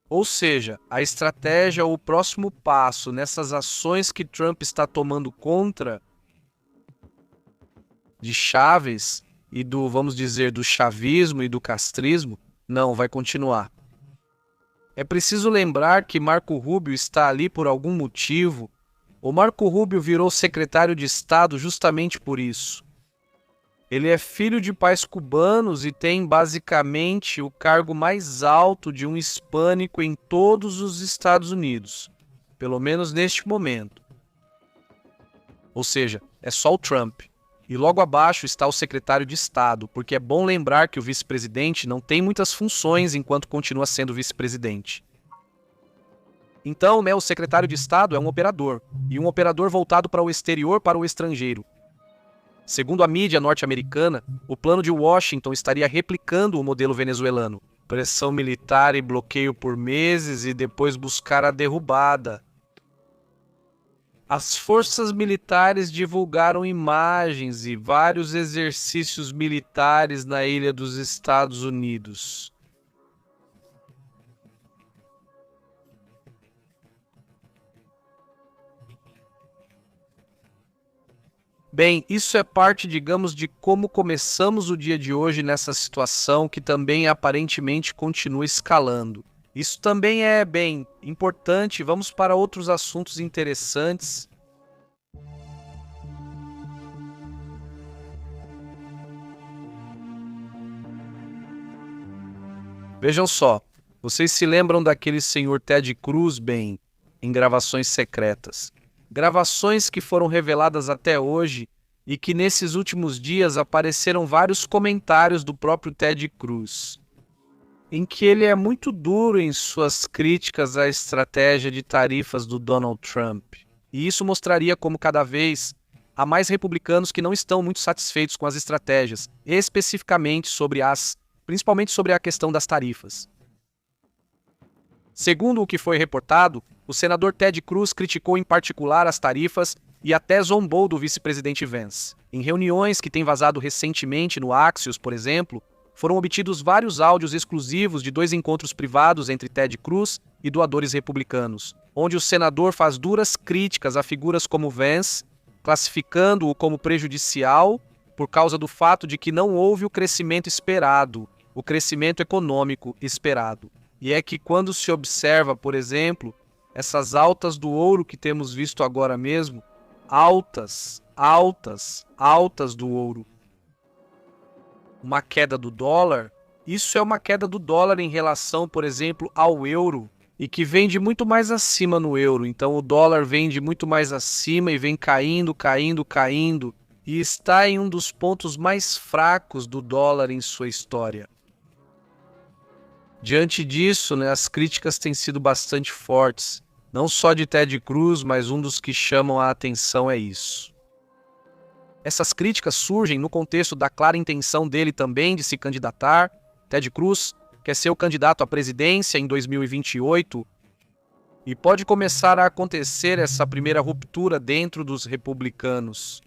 Ou seja, a estratégia ou o próximo passo nessas ações que Trump está tomando contra de Chávez e do, vamos dizer, do chavismo e do castrismo, não vai continuar. É preciso lembrar que Marco Rubio está ali por algum motivo. O Marco Rubio virou secretário de Estado justamente por isso. Ele é filho de pais cubanos e tem basicamente o cargo mais alto de um hispânico em todos os Estados Unidos, pelo menos neste momento. Ou seja, é só o Trump. E logo abaixo está o secretário de Estado, porque é bom lembrar que o vice-presidente não tem muitas funções enquanto continua sendo vice-presidente. Então, o secretário de Estado é um operador, e um operador voltado para o exterior, para o estrangeiro. Segundo a mídia norte-americana, o plano de Washington estaria replicando o modelo venezuelano. Pressão militar e bloqueio por meses e depois buscar a derrubada. As forças militares divulgaram imagens e vários exercícios militares na ilha dos Estados Unidos. Bem, isso é parte, digamos, de como começamos o dia de hoje nessa situação que também aparentemente continua escalando. Isso também é, bem, importante. Vamos para outros assuntos interessantes. Vejam só, vocês se lembram daquele senhor Ted Cruz, bem, em gravações secretas. Gravações que foram reveladas até hoje e que nesses últimos dias apareceram vários comentários do próprio Ted Cruz, em que ele é muito duro em suas críticas à estratégia de tarifas do Donald Trump. E isso mostraria como cada vez há mais republicanos que não estão muito satisfeitos com as estratégias, especificamente principalmente sobre a questão das tarifas. Segundo o que foi reportado, o senador Ted Cruz criticou em particular as tarifas e até zombou do vice-presidente Vance. Em reuniões que têm vazado recentemente no Axios, por exemplo, foram obtidos vários áudios exclusivos de 2 encontros privados entre Ted Cruz e doadores republicanos, onde o senador faz duras críticas a figuras como Vance, classificando-o como prejudicial por causa do fato de que não houve o crescimento esperado, o crescimento econômico esperado. E é que quando se observa, por exemplo, essas altas do ouro que temos visto agora mesmo, altas do ouro, uma queda do dólar, isso é uma queda do dólar em relação, por exemplo, ao euro, e que vende muito mais acima no euro. Então o dólar vende muito mais acima e vem caindo, e está em um dos pontos mais fracos do dólar em sua história. Diante disso, as críticas têm sido bastante fortes, não só de Ted Cruz, mas um dos que chamam a atenção é isso. Essas críticas surgem no contexto da clara intenção dele também de se candidatar. Ted Cruz quer ser o candidato à presidência em 2028 e pode começar a acontecer essa primeira ruptura dentro dos republicanos.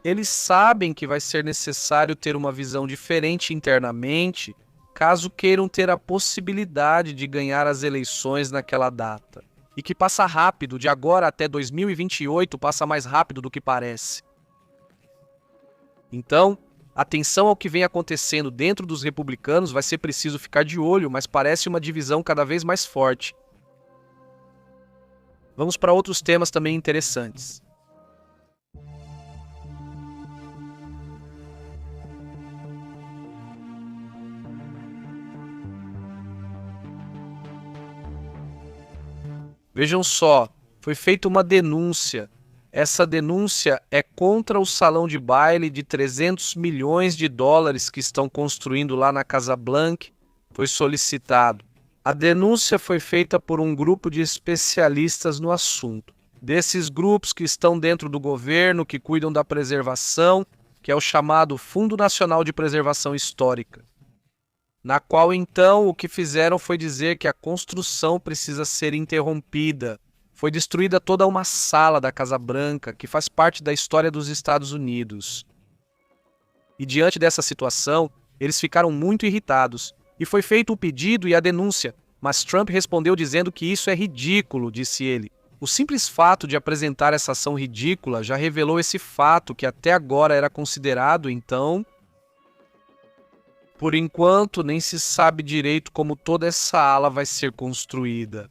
Eles sabem que vai ser necessário ter uma visão diferente internamente, caso queiram ter a possibilidade de ganhar as eleições naquela data. E que passa rápido, de agora até 2028 passa mais rápido do que parece. Então, atenção ao que vem acontecendo dentro dos republicanos, vai ser preciso ficar de olho, mas parece uma divisão cada vez mais forte. Vamos para outros temas também interessantes. Vejam só, foi feita uma denúncia. Essa denúncia é contra o salão de baile de 300 milhões de dólares que estão construindo lá na Casa Blanca. Foi solicitado. A denúncia foi feita por um grupo de especialistas no assunto. Desses grupos que estão dentro do governo, que cuidam da preservação, que é o chamado Fundo Nacional de Preservação Histórica. Na qual, então, o que fizeram foi dizer que a construção precisa ser interrompida. Foi destruída toda uma sala da Casa Branca, que faz parte da história dos Estados Unidos. E diante dessa situação, eles ficaram muito irritados. E foi feito o pedido e a denúncia, mas Trump respondeu dizendo que isso é ridículo, disse ele. O simples fato de apresentar essa ação ridícula já revelou esse fato que até agora era considerado, então... Por enquanto, nem se sabe direito como toda essa ala vai ser construída.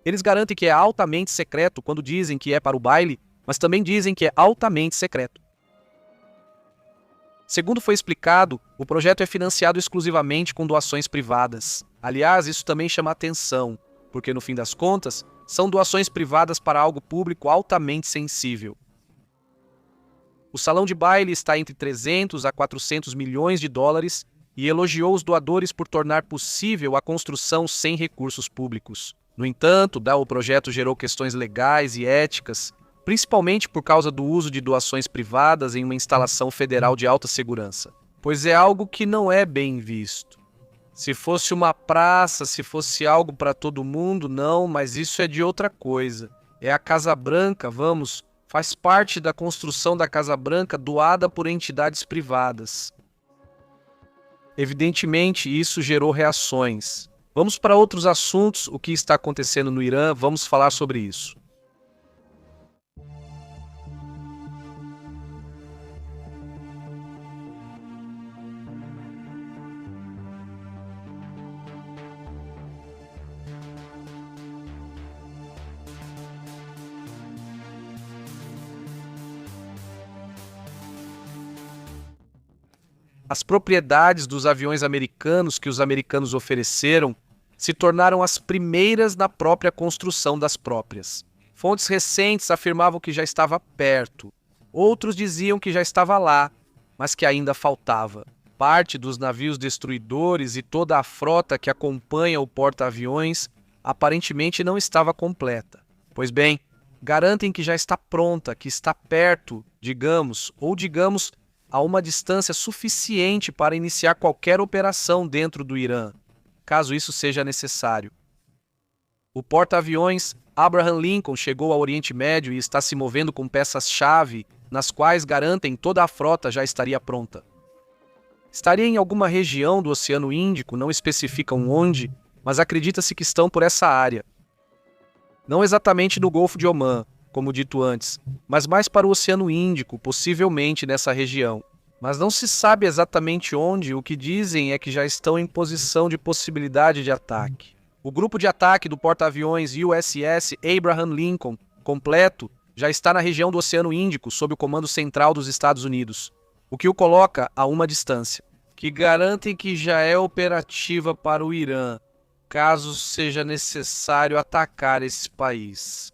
Eles garantem que é altamente secreto quando dizem que é para o baile, mas também dizem que é altamente secreto. Segundo foi explicado, o projeto é financiado exclusivamente com doações privadas. Aliás, isso também chama atenção, porque no fim das contas, são doações privadas para algo público altamente sensível. O salão de baile está entre 300 a 400 milhões de dólares e elogiou os doadores por tornar possível a construção sem recursos públicos. No entanto, o projeto gerou questões legais e éticas, principalmente por causa do uso de doações privadas em uma instalação federal de alta segurança, pois é algo que não é bem visto. Se fosse uma praça, se fosse algo para todo mundo, não, mas isso é de outra coisa. É a Casa Branca, faz parte da construção da Casa Branca doada por entidades privadas. Evidentemente, isso gerou reações. Vamos para outros assuntos, o que está acontecendo no Irã, vamos falar sobre isso. As propriedades dos aviões americanos que os americanos ofereceram se tornaram as primeiras na própria construção das próprias. Fontes recentes afirmavam que já estava perto. Outros diziam que já estava lá, mas que ainda faltava. Parte dos navios destruidores e toda a frota que acompanha o porta-aviões aparentemente não estava completa. Pois bem, garantem que já está pronta, que está perto, digamos, a uma distância suficiente para iniciar qualquer operação dentro do Irã. caso isso seja necessário. O porta-aviões Abraham Lincoln chegou ao Oriente Médio e está se movendo com peças-chave, nas quais garantem toda a frota já estaria pronta. Estaria em alguma região do Oceano Índico, não especificam onde, mas acredita-se que estão por essa área. Não exatamente no Golfo de Omã, como dito antes, mas mais para o Oceano Índico, possivelmente nessa região. Mas não se sabe exatamente onde, o que dizem é que já estão em posição de possibilidade de ataque. O grupo de ataque do porta-aviões USS Abraham Lincoln, completo, já está na região do Oceano Índico, sob o comando central dos Estados Unidos, o que o coloca a uma distância, que garantem que já é operativa para o Irã, caso seja necessário atacar esse país.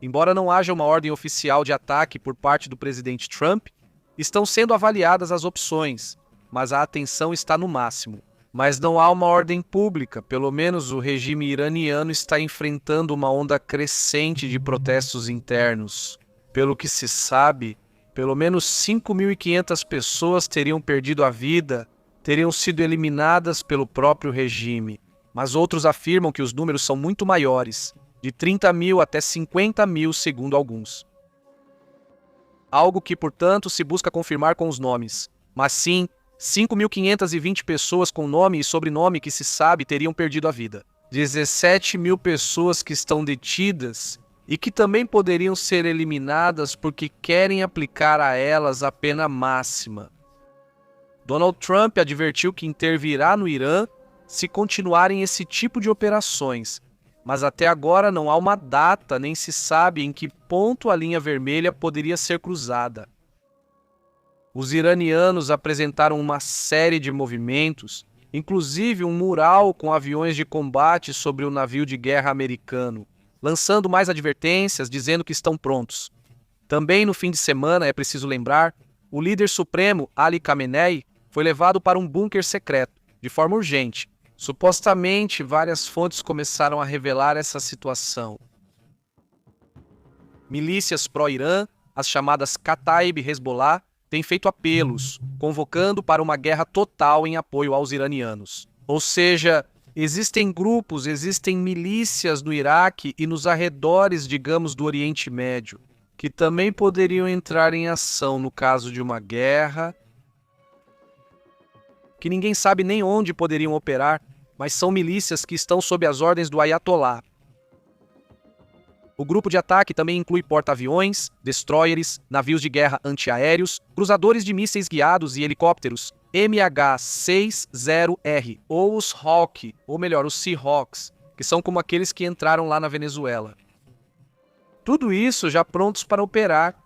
Embora não haja uma ordem oficial de ataque por parte do presidente Trump, estão sendo avaliadas as opções, mas a atenção está no máximo. Mas não há uma ordem pública, pelo menos o regime iraniano está enfrentando uma onda crescente de protestos internos. Pelo que se sabe, pelo menos 5.500 pessoas teriam perdido a vida, teriam sido eliminadas pelo próprio regime. Mas outros afirmam que os números são muito maiores, de 30 mil até 50 mil segundo alguns. Algo que, portanto, se busca confirmar com os nomes. Mas sim, 5.520 pessoas com nome e sobrenome que se sabe teriam perdido a vida. 17 mil pessoas que estão detidas e que também poderiam ser eliminadas porque querem aplicar a elas a pena máxima. Donald Trump advertiu que intervirá no Irã se continuarem esse tipo de operações, mas até agora não há uma data nem se sabe em que ponto a linha vermelha poderia ser cruzada. Os iranianos apresentaram uma série de movimentos, inclusive um mural com aviões de combate sobre o navio de guerra americano, lançando mais advertências, dizendo que estão prontos. Também no fim de semana, é preciso lembrar, o líder supremo Ali Khamenei foi levado para um bunker secreto, de forma urgente. Supostamente, várias fontes começaram a revelar essa situação. Milícias pró-Irã, as chamadas Kataib Hezbollah, têm feito apelos, convocando para uma guerra total em apoio aos iranianos. Ou seja, existem grupos, existem milícias no Iraque e nos arredores, digamos, do Oriente Médio, que também poderiam entrar em ação no caso de uma guerra, que ninguém sabe nem onde poderiam operar, mas são milícias que estão sob as ordens do Ayatollah. O grupo de ataque também inclui porta-aviões, destroyers, navios de guerra antiaéreos, cruzadores de mísseis guiados e helicópteros MH-60R, ou os Hawk, ou melhor, os Seahawks, que são como aqueles que entraram lá na Venezuela. Tudo isso já prontos para operar.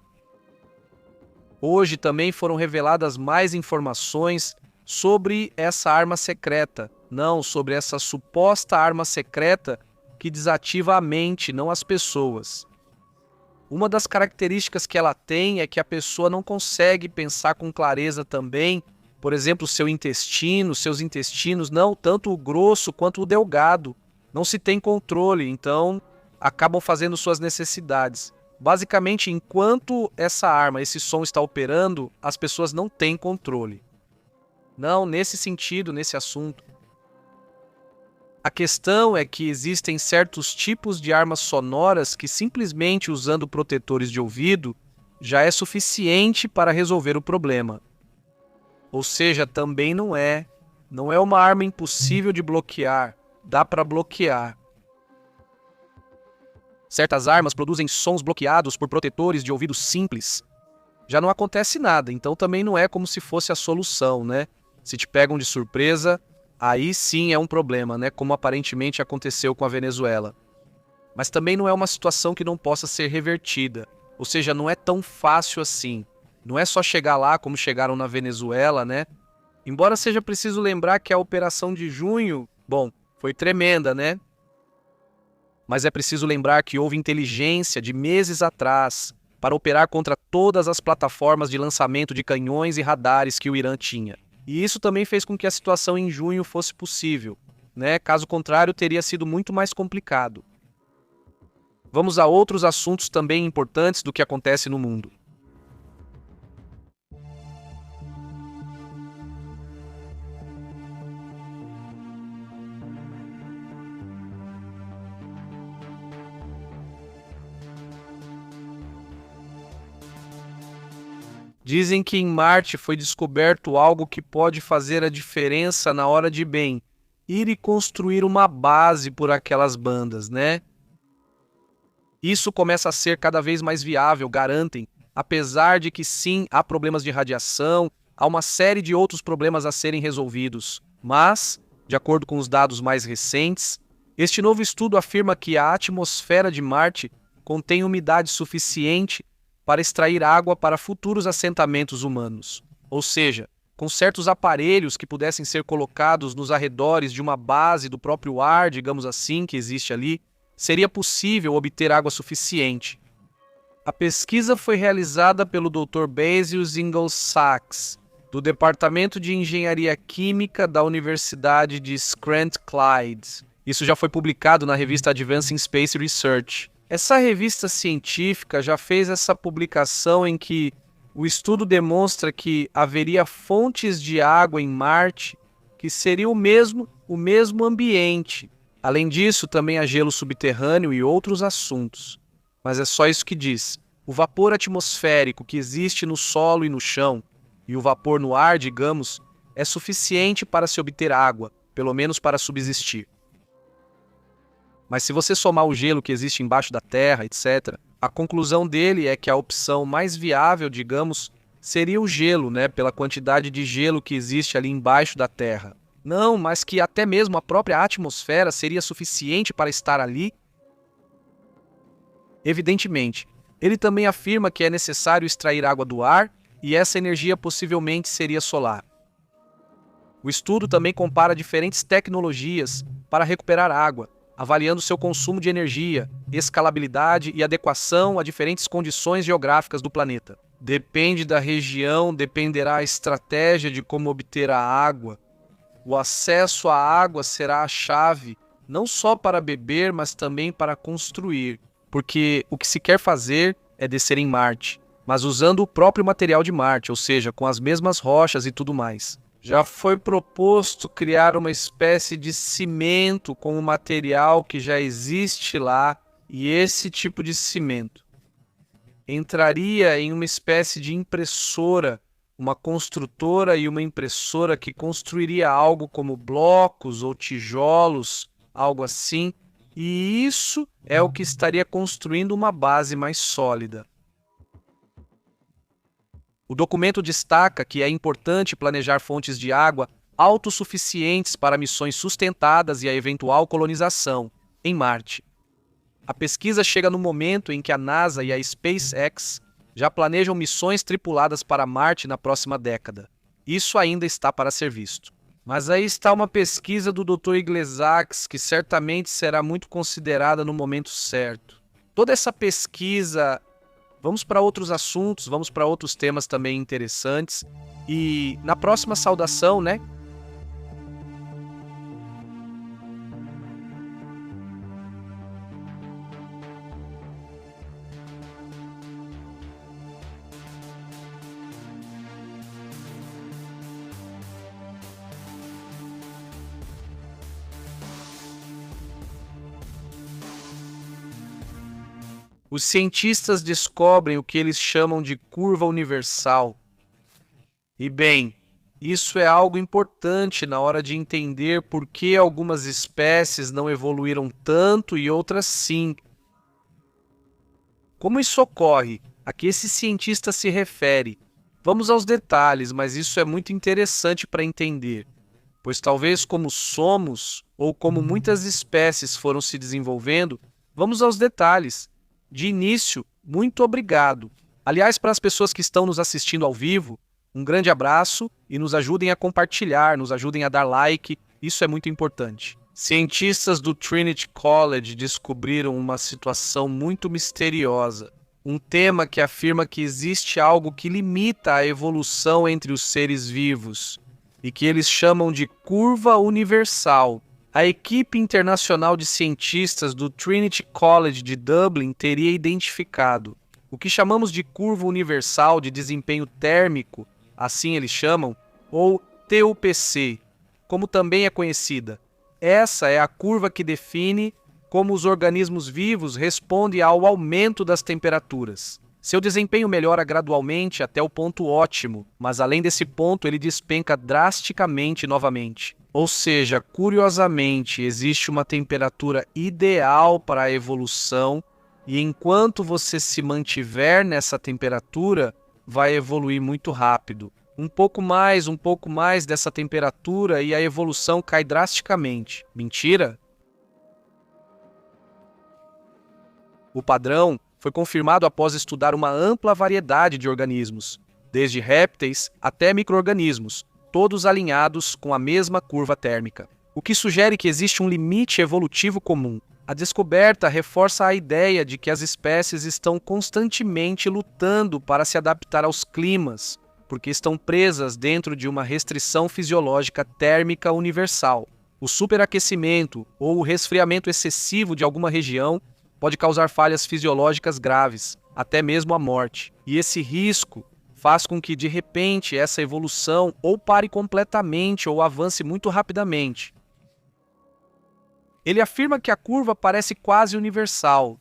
Hoje também foram reveladas mais informações sobre essa arma secreta, não sobre essa suposta arma secreta que desativa a mente, não as pessoas. Uma das características que ela tem é que a pessoa não consegue pensar com clareza também, por exemplo, seus intestinos, não, tanto o grosso quanto o delgado. Não se tem controle, então acabam fazendo suas necessidades. Basicamente, enquanto essa arma, esse som está operando, as pessoas não têm controle. Não, nesse sentido, nesse assunto. A questão é que existem certos tipos de armas sonoras que simplesmente usando protetores de ouvido já é suficiente para resolver o problema. Ou seja, também não é uma arma impossível de bloquear, dá para bloquear. Certas armas produzem sons bloqueados por protetores de ouvido simples. Já não acontece nada, então também não é como se fosse a solução, né? Se te pegam de surpresa, aí sim é um problema, né? Como aparentemente aconteceu com a Venezuela. Mas também não é uma situação que não possa ser revertida. Ou seja, não é tão fácil assim. Não é só chegar lá como chegaram na Venezuela, né? Embora seja preciso lembrar que a operação de junho, foi tremenda, né? Mas é preciso lembrar que houve inteligência de meses atrás para operar contra todas as plataformas de lançamento de canhões e radares que o Irã tinha. E isso também fez com que a situação em junho fosse possível, né? Caso contrário, teria sido muito mais complicado. Vamos a outros assuntos também importantes do que acontece no mundo. Dizem que em Marte foi descoberto algo que pode fazer a diferença na hora de bem, ir e construir uma base por aquelas bandas, né? Isso começa a ser cada vez mais viável, garantem, apesar de que sim, há problemas de radiação, há uma série de outros problemas a serem resolvidos. Mas, de acordo com os dados mais recentes, este novo estudo afirma que a atmosfera de Marte contém umidade suficiente para extrair água para futuros assentamentos humanos. Ou seja, com certos aparelhos que pudessem ser colocados nos arredores de uma base do próprio ar, digamos assim, que existe ali, seria possível obter água suficiente. A pesquisa foi realizada pelo Dr. Basil Ingalls-Sachs, do Departamento de Engenharia Química da Universidade de Strathclyde. Isso já foi publicado na revista Advancing Space Research. Essa revista científica já fez essa publicação em que o estudo demonstra que haveria fontes de água em Marte que seria o mesmo ambiente. Além disso, também há gelo subterrâneo e outros assuntos. Mas é só isso que diz. O vapor atmosférico que existe no solo e no chão, e o vapor no ar, digamos, é suficiente para se obter água, pelo menos para subsistir. Mas se você somar o gelo que existe embaixo da Terra, etc., a conclusão dele é que a opção mais viável, digamos, seria o gelo, né, pela quantidade de gelo que existe ali embaixo da Terra. Não, mas que até mesmo a própria atmosfera seria suficiente para estar ali? Evidentemente, ele também afirma que é necessário extrair água do ar e essa energia possivelmente seria solar. O estudo também compara diferentes tecnologias para recuperar água, avaliando seu consumo de energia, escalabilidade e adequação a diferentes condições geográficas do planeta. Depende da região, dependerá a estratégia de como obter a água. O acesso à água será a chave, não só para beber, mas também para construir, porque o que se quer fazer é descer em Marte, mas usando o próprio material de Marte, ou seja, com as mesmas rochas e tudo mais. Já foi proposto criar uma espécie de cimento com o material que já existe lá, e esse tipo de cimento entraria em uma espécie de impressora, uma construtora e uma impressora que construiria algo como blocos ou tijolos, algo assim, e isso é o que estaria construindo uma base mais sólida. O documento destaca que é importante planejar fontes de água autossuficientes para missões sustentadas e a eventual colonização em Marte. A pesquisa chega no momento em que a NASA e a SpaceX já planejam missões tripuladas para Marte na próxima década. Isso ainda está para ser visto. Mas aí está uma pesquisa do Dr. Ingalls-Sachs que certamente será muito considerada no momento certo. Toda essa pesquisa... Vamos para outros assuntos, vamos para outros temas também interessantes. E na próxima saudação, né? Os cientistas descobrem o que eles chamam de curva universal. E bem, isso é algo importante na hora de entender por que algumas espécies não evoluíram tanto e outras sim. Como isso ocorre? A que esse cientista se refere? Vamos aos detalhes, mas isso é muito interessante para entender, pois talvez como somos, ou como muitas espécies foram se desenvolvendo, vamos aos detalhes. De início, muito obrigado. Aliás, para as pessoas que estão nos assistindo ao vivo, um grande abraço e nos ajudem a compartilhar, nos ajudem a dar like, isso é muito importante. Cientistas do Trinity College descobriram uma situação muito misteriosa, um tema que afirma que existe algo que limita a evolução entre os seres vivos e que eles chamam de curva universal. A equipe internacional de cientistas do Trinity College de Dublin teria identificado o que chamamos de curva universal de desempenho térmico, assim eles chamam, ou TUPC, como também é conhecida. Essa é a curva que define como os organismos vivos respondem ao aumento das temperaturas. Seu desempenho melhora gradualmente até o ponto ótimo, mas além desse ponto ele despenca drasticamente novamente. Ou seja, curiosamente, existe uma temperatura ideal para a evolução e enquanto você se mantiver nessa temperatura, vai evoluir muito rápido. Um pouco mais dessa temperatura e a evolução cai drasticamente. Mentira? O padrão foi confirmado após estudar uma ampla variedade de organismos, desde répteis até micro-organismos, todos alinhados com a mesma curva térmica, o que sugere que existe um limite evolutivo comum. A descoberta reforça a ideia de que as espécies estão constantemente lutando para se adaptar aos climas, porque estão presas dentro de uma restrição fisiológica térmica universal. O superaquecimento ou o resfriamento excessivo de alguma região pode causar falhas fisiológicas graves, até mesmo a morte. E esse risco faz com que, de repente, essa evolução ou pare completamente ou avance muito rapidamente. Ele afirma que a curva parece quase universal.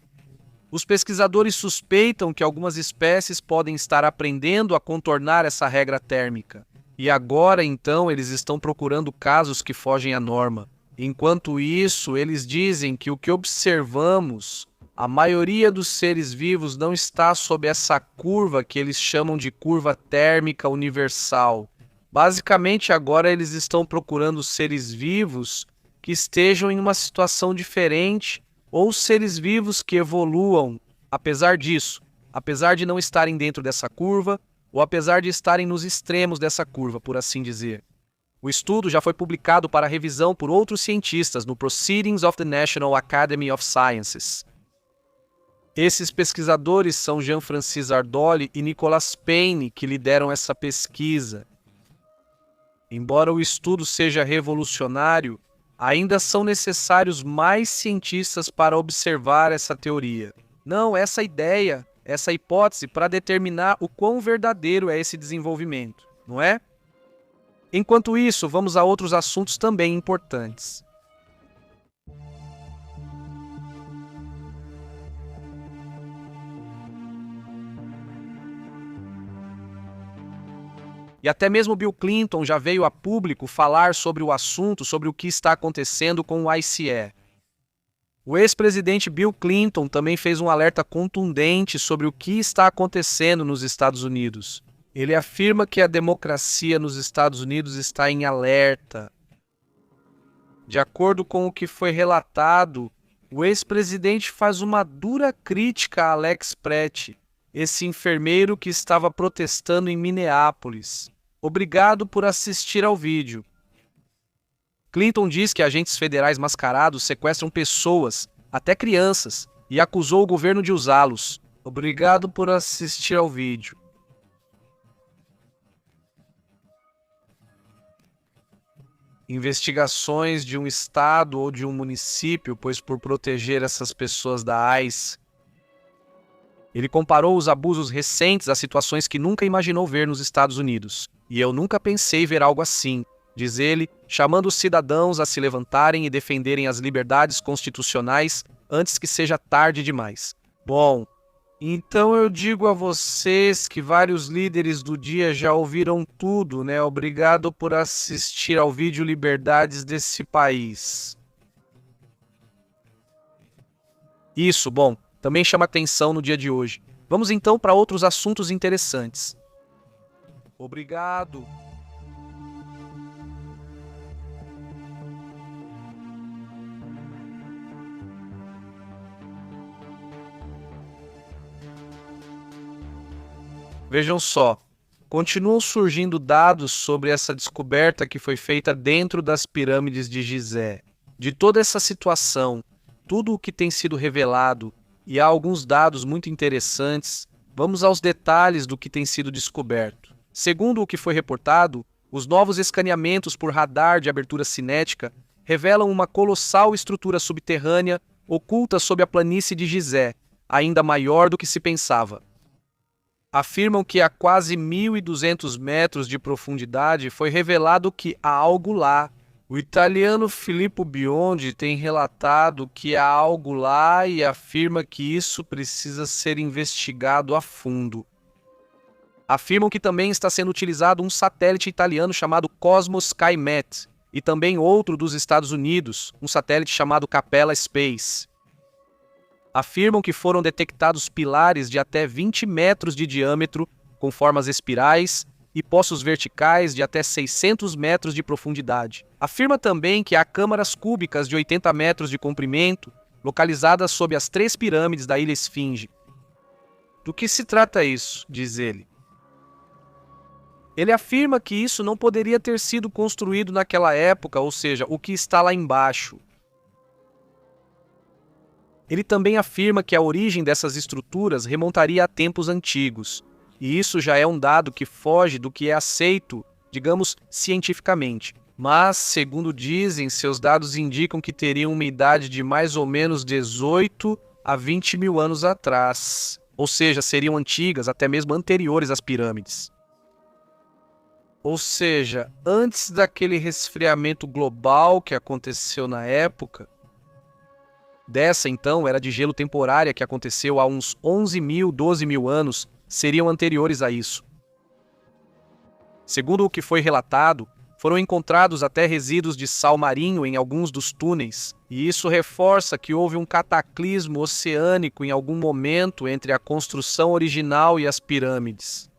Os pesquisadores suspeitam que algumas espécies podem estar aprendendo a contornar essa regra térmica. E agora, então, eles estão procurando casos que fogem à norma. Enquanto isso, eles dizem que o que observamos, a maioria dos seres vivos não está sob essa curva que eles chamam de curva térmica universal. Basicamente, agora eles estão procurando seres vivos que estejam em uma situação diferente ou seres vivos que evoluam, apesar disso, apesar de não estarem dentro dessa curva ou apesar de estarem nos extremos dessa curva, por assim dizer. O estudo já foi publicado para revisão por outros cientistas no Proceedings of the National Academy of Sciences. Esses pesquisadores são Jean-Francis Ardoli e Nicolas Payne, que lideram essa pesquisa. Embora o estudo seja revolucionário, ainda são necessários mais cientistas para observar essa teoria. Não, essa ideia, essa hipótese para determinar o quão verdadeiro é esse desenvolvimento, não é? Enquanto isso, vamos a outros assuntos também importantes. E até mesmo Bill Clinton já veio a público falar sobre o assunto, sobre o que está acontecendo com o ICE. O ex-presidente Bill Clinton também fez um alerta contundente sobre o que está acontecendo nos Estados Unidos. Ele afirma que a democracia nos Estados Unidos está em alerta. De acordo com o que foi relatado, o ex-presidente faz uma dura crítica a Alex Prete, esse enfermeiro que estava protestando em Minneapolis. Obrigado por assistir ao vídeo. Clinton diz que agentes federais mascarados sequestram pessoas, até crianças, e acusou o governo de usá-los. Obrigado por assistir ao vídeo. Investigações de um estado ou de um município, pois por proteger essas pessoas da ICE. Ele comparou os abusos recentes a situações que nunca imaginou ver nos Estados Unidos. E eu nunca pensei ver algo assim, diz ele, chamando os cidadãos a se levantarem e defenderem as liberdades constitucionais antes que seja tarde demais. Bom, então eu digo a vocês que vários líderes do dia já ouviram tudo, né? Obrigado por assistir ao vídeo Liberdades desse país. Isso, bom, também chama atenção no dia de hoje. Vamos então para outros assuntos interessantes. Obrigado. Vejam só, continuam surgindo dados sobre essa descoberta que foi feita dentro das pirâmides de Gizé. De toda essa situação, tudo o que tem sido revelado, e há alguns dados muito interessantes, vamos aos detalhes do que tem sido descoberto. Segundo o que foi reportado, os novos escaneamentos por radar de abertura cinética revelam uma colossal estrutura subterrânea oculta sob a planície de Gizé, ainda maior do que se pensava. Afirmam que a quase 1.200 metros de profundidade foi revelado que há algo lá, O italiano Filippo Biondi tem relatado que há algo lá e afirma que isso precisa ser investigado a fundo. Afirmam que também está sendo utilizado um satélite italiano chamado Cosmos SkyMet e também outro dos Estados Unidos, um satélite chamado Capella Space. Afirmam que foram detectados pilares de até 20 metros de diâmetro, com formas espirais, e poços verticais de até 600 metros de profundidade. Afirma também que há câmaras cúbicas de 80 metros de comprimento, localizadas sob as 3 pirâmides da Ilha Esfinge. Do que se trata isso, diz ele? Ele afirma que isso não poderia ter sido construído naquela época, ou seja, o que está lá embaixo. Ele também afirma que a origem dessas estruturas remontaria a tempos antigos, e isso já é um dado que foge do que é aceito, digamos, cientificamente. Mas, segundo dizem, seus dados indicam que teriam uma idade de mais ou menos 18 a 20 mil anos atrás, ou seja, seriam antigas, até mesmo anteriores às pirâmides. Ou seja, antes daquele resfriamento global que aconteceu na época, dessa então era de gelo temporária que aconteceu há uns 11 mil, 12 mil anos, seriam anteriores a isso. Segundo o que foi relatado, foram encontrados até resíduos de sal marinho em alguns dos túneis, e isso reforça que houve um cataclismo oceânico em algum momento entre a construção original e as pirâmides.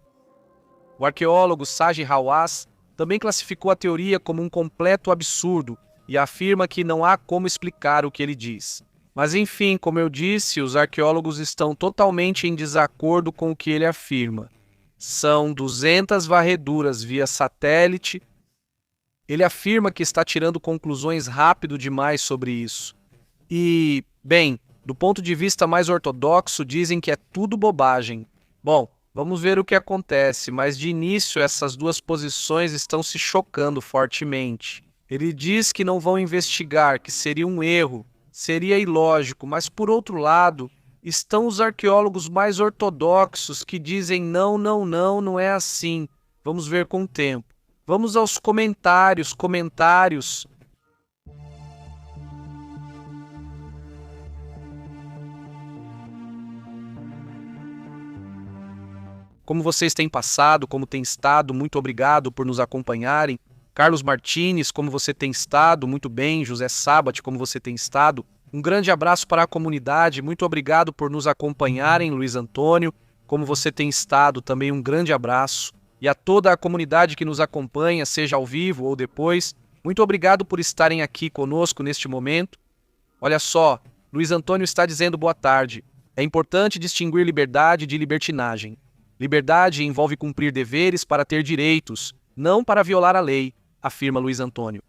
O arqueólogo Saji Hawass também classificou a teoria como um completo absurdo e afirma que não há como explicar o que ele diz. Mas enfim, como eu disse, os arqueólogos estão totalmente em desacordo com o que ele afirma. São 200 varreduras via satélite. Ele afirma que está tirando conclusões rápido demais sobre isso. E, bem, do ponto de vista mais ortodoxo, dizem que é tudo bobagem. Bom, vamos ver o que acontece, mas de início essas duas posições estão se chocando fortemente. Ele diz que não vão investigar, que seria um erro, seria ilógico, mas por outro lado, estão os arqueólogos mais ortodoxos que dizem não é assim. Vamos ver com o tempo. Vamos aos comentários. Como vocês têm passado, como tem estado, muito obrigado por nos acompanharem. Carlos Martins, como você tem estado? Muito bem. José Sabat, como você tem estado? Um grande abraço para a comunidade, muito obrigado por nos acompanharem. Luiz Antônio, como você tem estado? Também um grande abraço. E a toda a comunidade que nos acompanha, seja ao vivo ou depois, muito obrigado por estarem aqui conosco neste momento. Olha só, Luiz Antônio está dizendo boa tarde. É importante distinguir liberdade de libertinagem. Liberdade envolve cumprir deveres para ter direitos, não para violar a lei, afirma Luiz Antônio.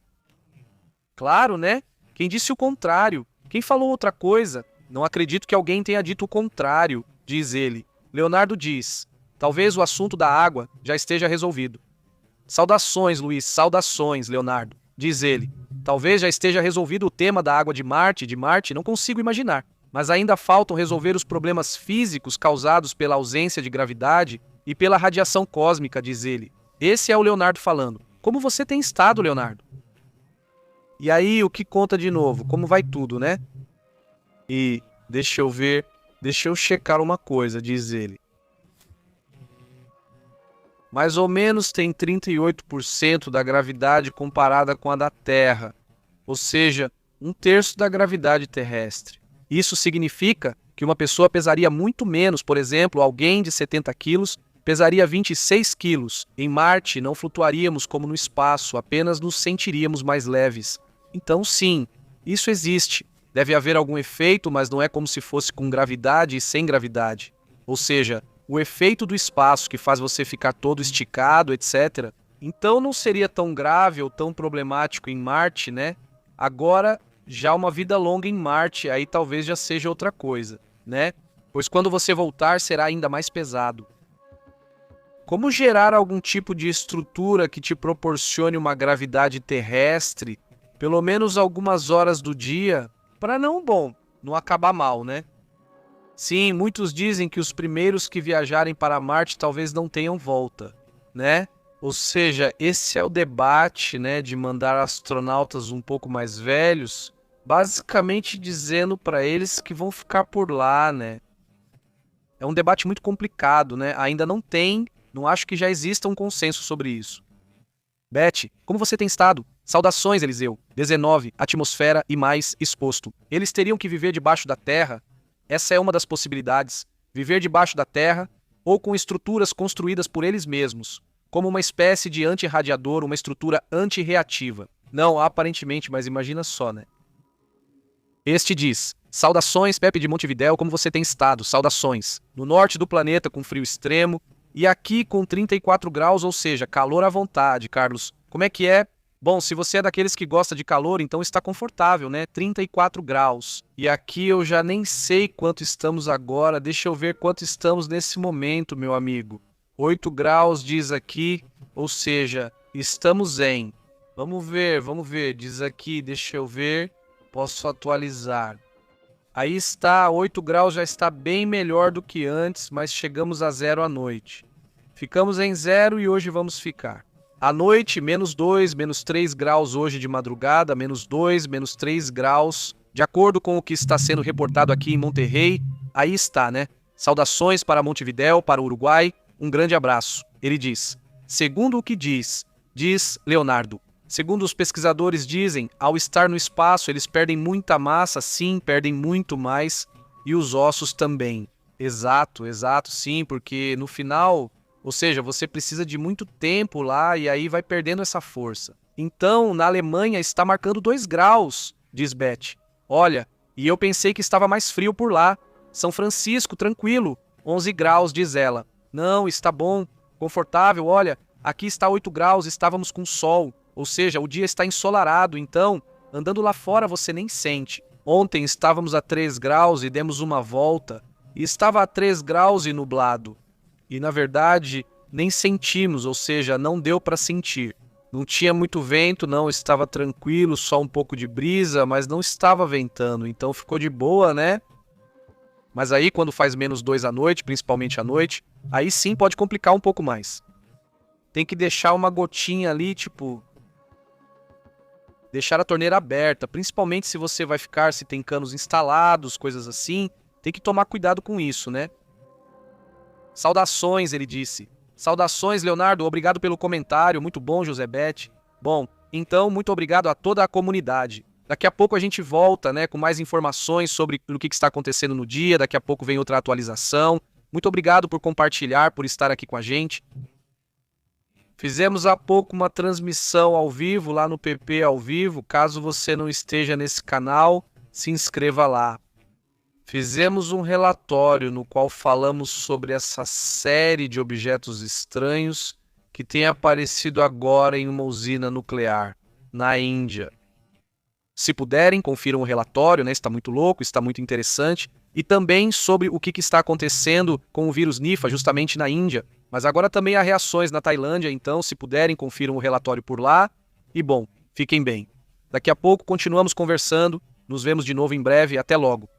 Claro, né? Quem disse o contrário? Quem falou outra coisa? Não acredito que alguém tenha dito o contrário, diz ele. Leonardo diz, talvez o assunto da água já esteja resolvido. Saudações, Luiz, saudações, Leonardo, diz ele. Talvez já esteja resolvido o tema da água de Marte, não consigo imaginar. Mas ainda faltam resolver os problemas físicos causados pela ausência de gravidade e pela radiação cósmica, diz ele. Esse é o Leonardo falando. Como você tem estado, Leonardo? E aí, o que conta de novo? Como vai tudo, né? E deixa eu checar uma coisa, diz ele. Mais ou menos tem 38% da gravidade comparada com a da Terra, ou seja, 1/3 da gravidade terrestre. Isso significa que uma pessoa pesaria muito menos, por exemplo, alguém de 70 quilos pesaria 26 quilos. Em Marte não flutuaríamos como no espaço, apenas nos sentiríamos mais leves. Então sim, isso existe. Deve haver algum efeito, mas não é como se fosse com gravidade e sem gravidade. Ou seja, o efeito do espaço que faz você ficar todo esticado, etc. Então não seria tão grave ou tão problemático em Marte, né? Agora, já uma vida longa em Marte, aí talvez já seja outra coisa, né? Pois quando você voltar será ainda mais pesado. Como gerar algum tipo de estrutura que te proporcione uma gravidade terrestre, pelo menos algumas horas do dia, para não acabar mal, né? Sim, muitos dizem que os primeiros que viajarem para Marte talvez não tenham volta, né? Ou seja, esse é o debate, né, de mandar astronautas um pouco mais velhos, basicamente dizendo para eles que vão ficar por lá, né? É um debate muito complicado, né? Ainda não acho que já exista um consenso sobre isso. Beth, como você tem estado? Saudações, Eliseu. 19, atmosfera e mais exposto. Eles teriam que viver debaixo da Terra? Essa é uma das possibilidades. Viver debaixo da Terra ou com estruturas construídas por eles mesmos, como uma espécie de antirradiador, uma estrutura antirreativa. Não, aparentemente, mas imagina só, né? Este diz: saudações, Pepe de Montevidéu, como você tem estado? Saudações. No norte do planeta com frio extremo, e aqui com 34 graus, ou seja, calor à vontade, Carlos. Como é que é? Bom, se você é daqueles que gosta de calor, então está confortável, né? 34 graus. E aqui eu já nem sei quanto estamos agora, deixa eu ver quanto estamos nesse momento, meu amigo. 8 graus diz aqui, ou seja, estamos em. Vamos ver, diz aqui, deixa eu ver, posso atualizar. Aí está, 8 graus já está bem melhor do que antes, mas chegamos a 0 à noite. Ficamos em 0 e hoje vamos ficar. À noite, -2, -3 graus hoje de madrugada, -2, -3 graus, de acordo com o que está sendo reportado aqui em Monterrey. Aí está, né? Saudações para Montevidéu, para o Uruguai, um grande abraço. Ele diz, segundo o que diz Leonardo, segundo os pesquisadores dizem, ao estar no espaço eles perdem muita massa, sim, perdem muito mais, e os ossos também. Exato, sim, porque no final, ou seja, você precisa de muito tempo lá e aí vai perdendo essa força. Então, na Alemanha está marcando 2 graus, diz Beth. Olha, e eu pensei que estava mais frio por lá. São Francisco, tranquilo, 11 graus, diz ela. Não, está bom, confortável, olha, aqui está 8 graus, estávamos com sol. Ou seja, o dia está ensolarado, então, andando lá fora você nem sente. Ontem estávamos a 3 graus e demos uma volta, e estava a 3 graus e nublado. E, na verdade, nem sentimos, ou seja, não deu para sentir. Não tinha muito vento, não, estava tranquilo, só um pouco de brisa, mas não estava ventando, então ficou de boa, né? Mas aí, quando faz -2 à noite, principalmente à noite, aí sim pode complicar um pouco mais. Tem que deixar uma gotinha ali, tipo... deixar a torneira aberta, principalmente se você vai ficar, se tem canos instalados, coisas assim, tem que tomar cuidado com isso, né? Saudações, ele disse. Saudações, Leonardo, obrigado pelo comentário, muito bom, José Beth. Bom, então, muito obrigado a toda a comunidade. Daqui a pouco a gente volta, né, com mais informações sobre o que está acontecendo no dia, daqui a pouco vem outra atualização. Muito obrigado por compartilhar, por estar aqui com a gente. Fizemos há pouco uma transmissão ao vivo, lá no PP ao vivo. Caso você não esteja nesse canal, se inscreva lá. Fizemos um relatório no qual falamos sobre essa série de objetos estranhos que tem aparecido agora em uma usina nuclear, na Índia. Se puderem, confiram o relatório, né? Está muito louco, está muito interessante. E também sobre o que está acontecendo com o vírus Nipah, justamente na Índia. Mas agora também há reações na Tailândia, então, se puderem, confiram o relatório por lá. E bom, fiquem bem. Daqui a pouco continuamos conversando. Nos vemos de novo em breve. Até logo.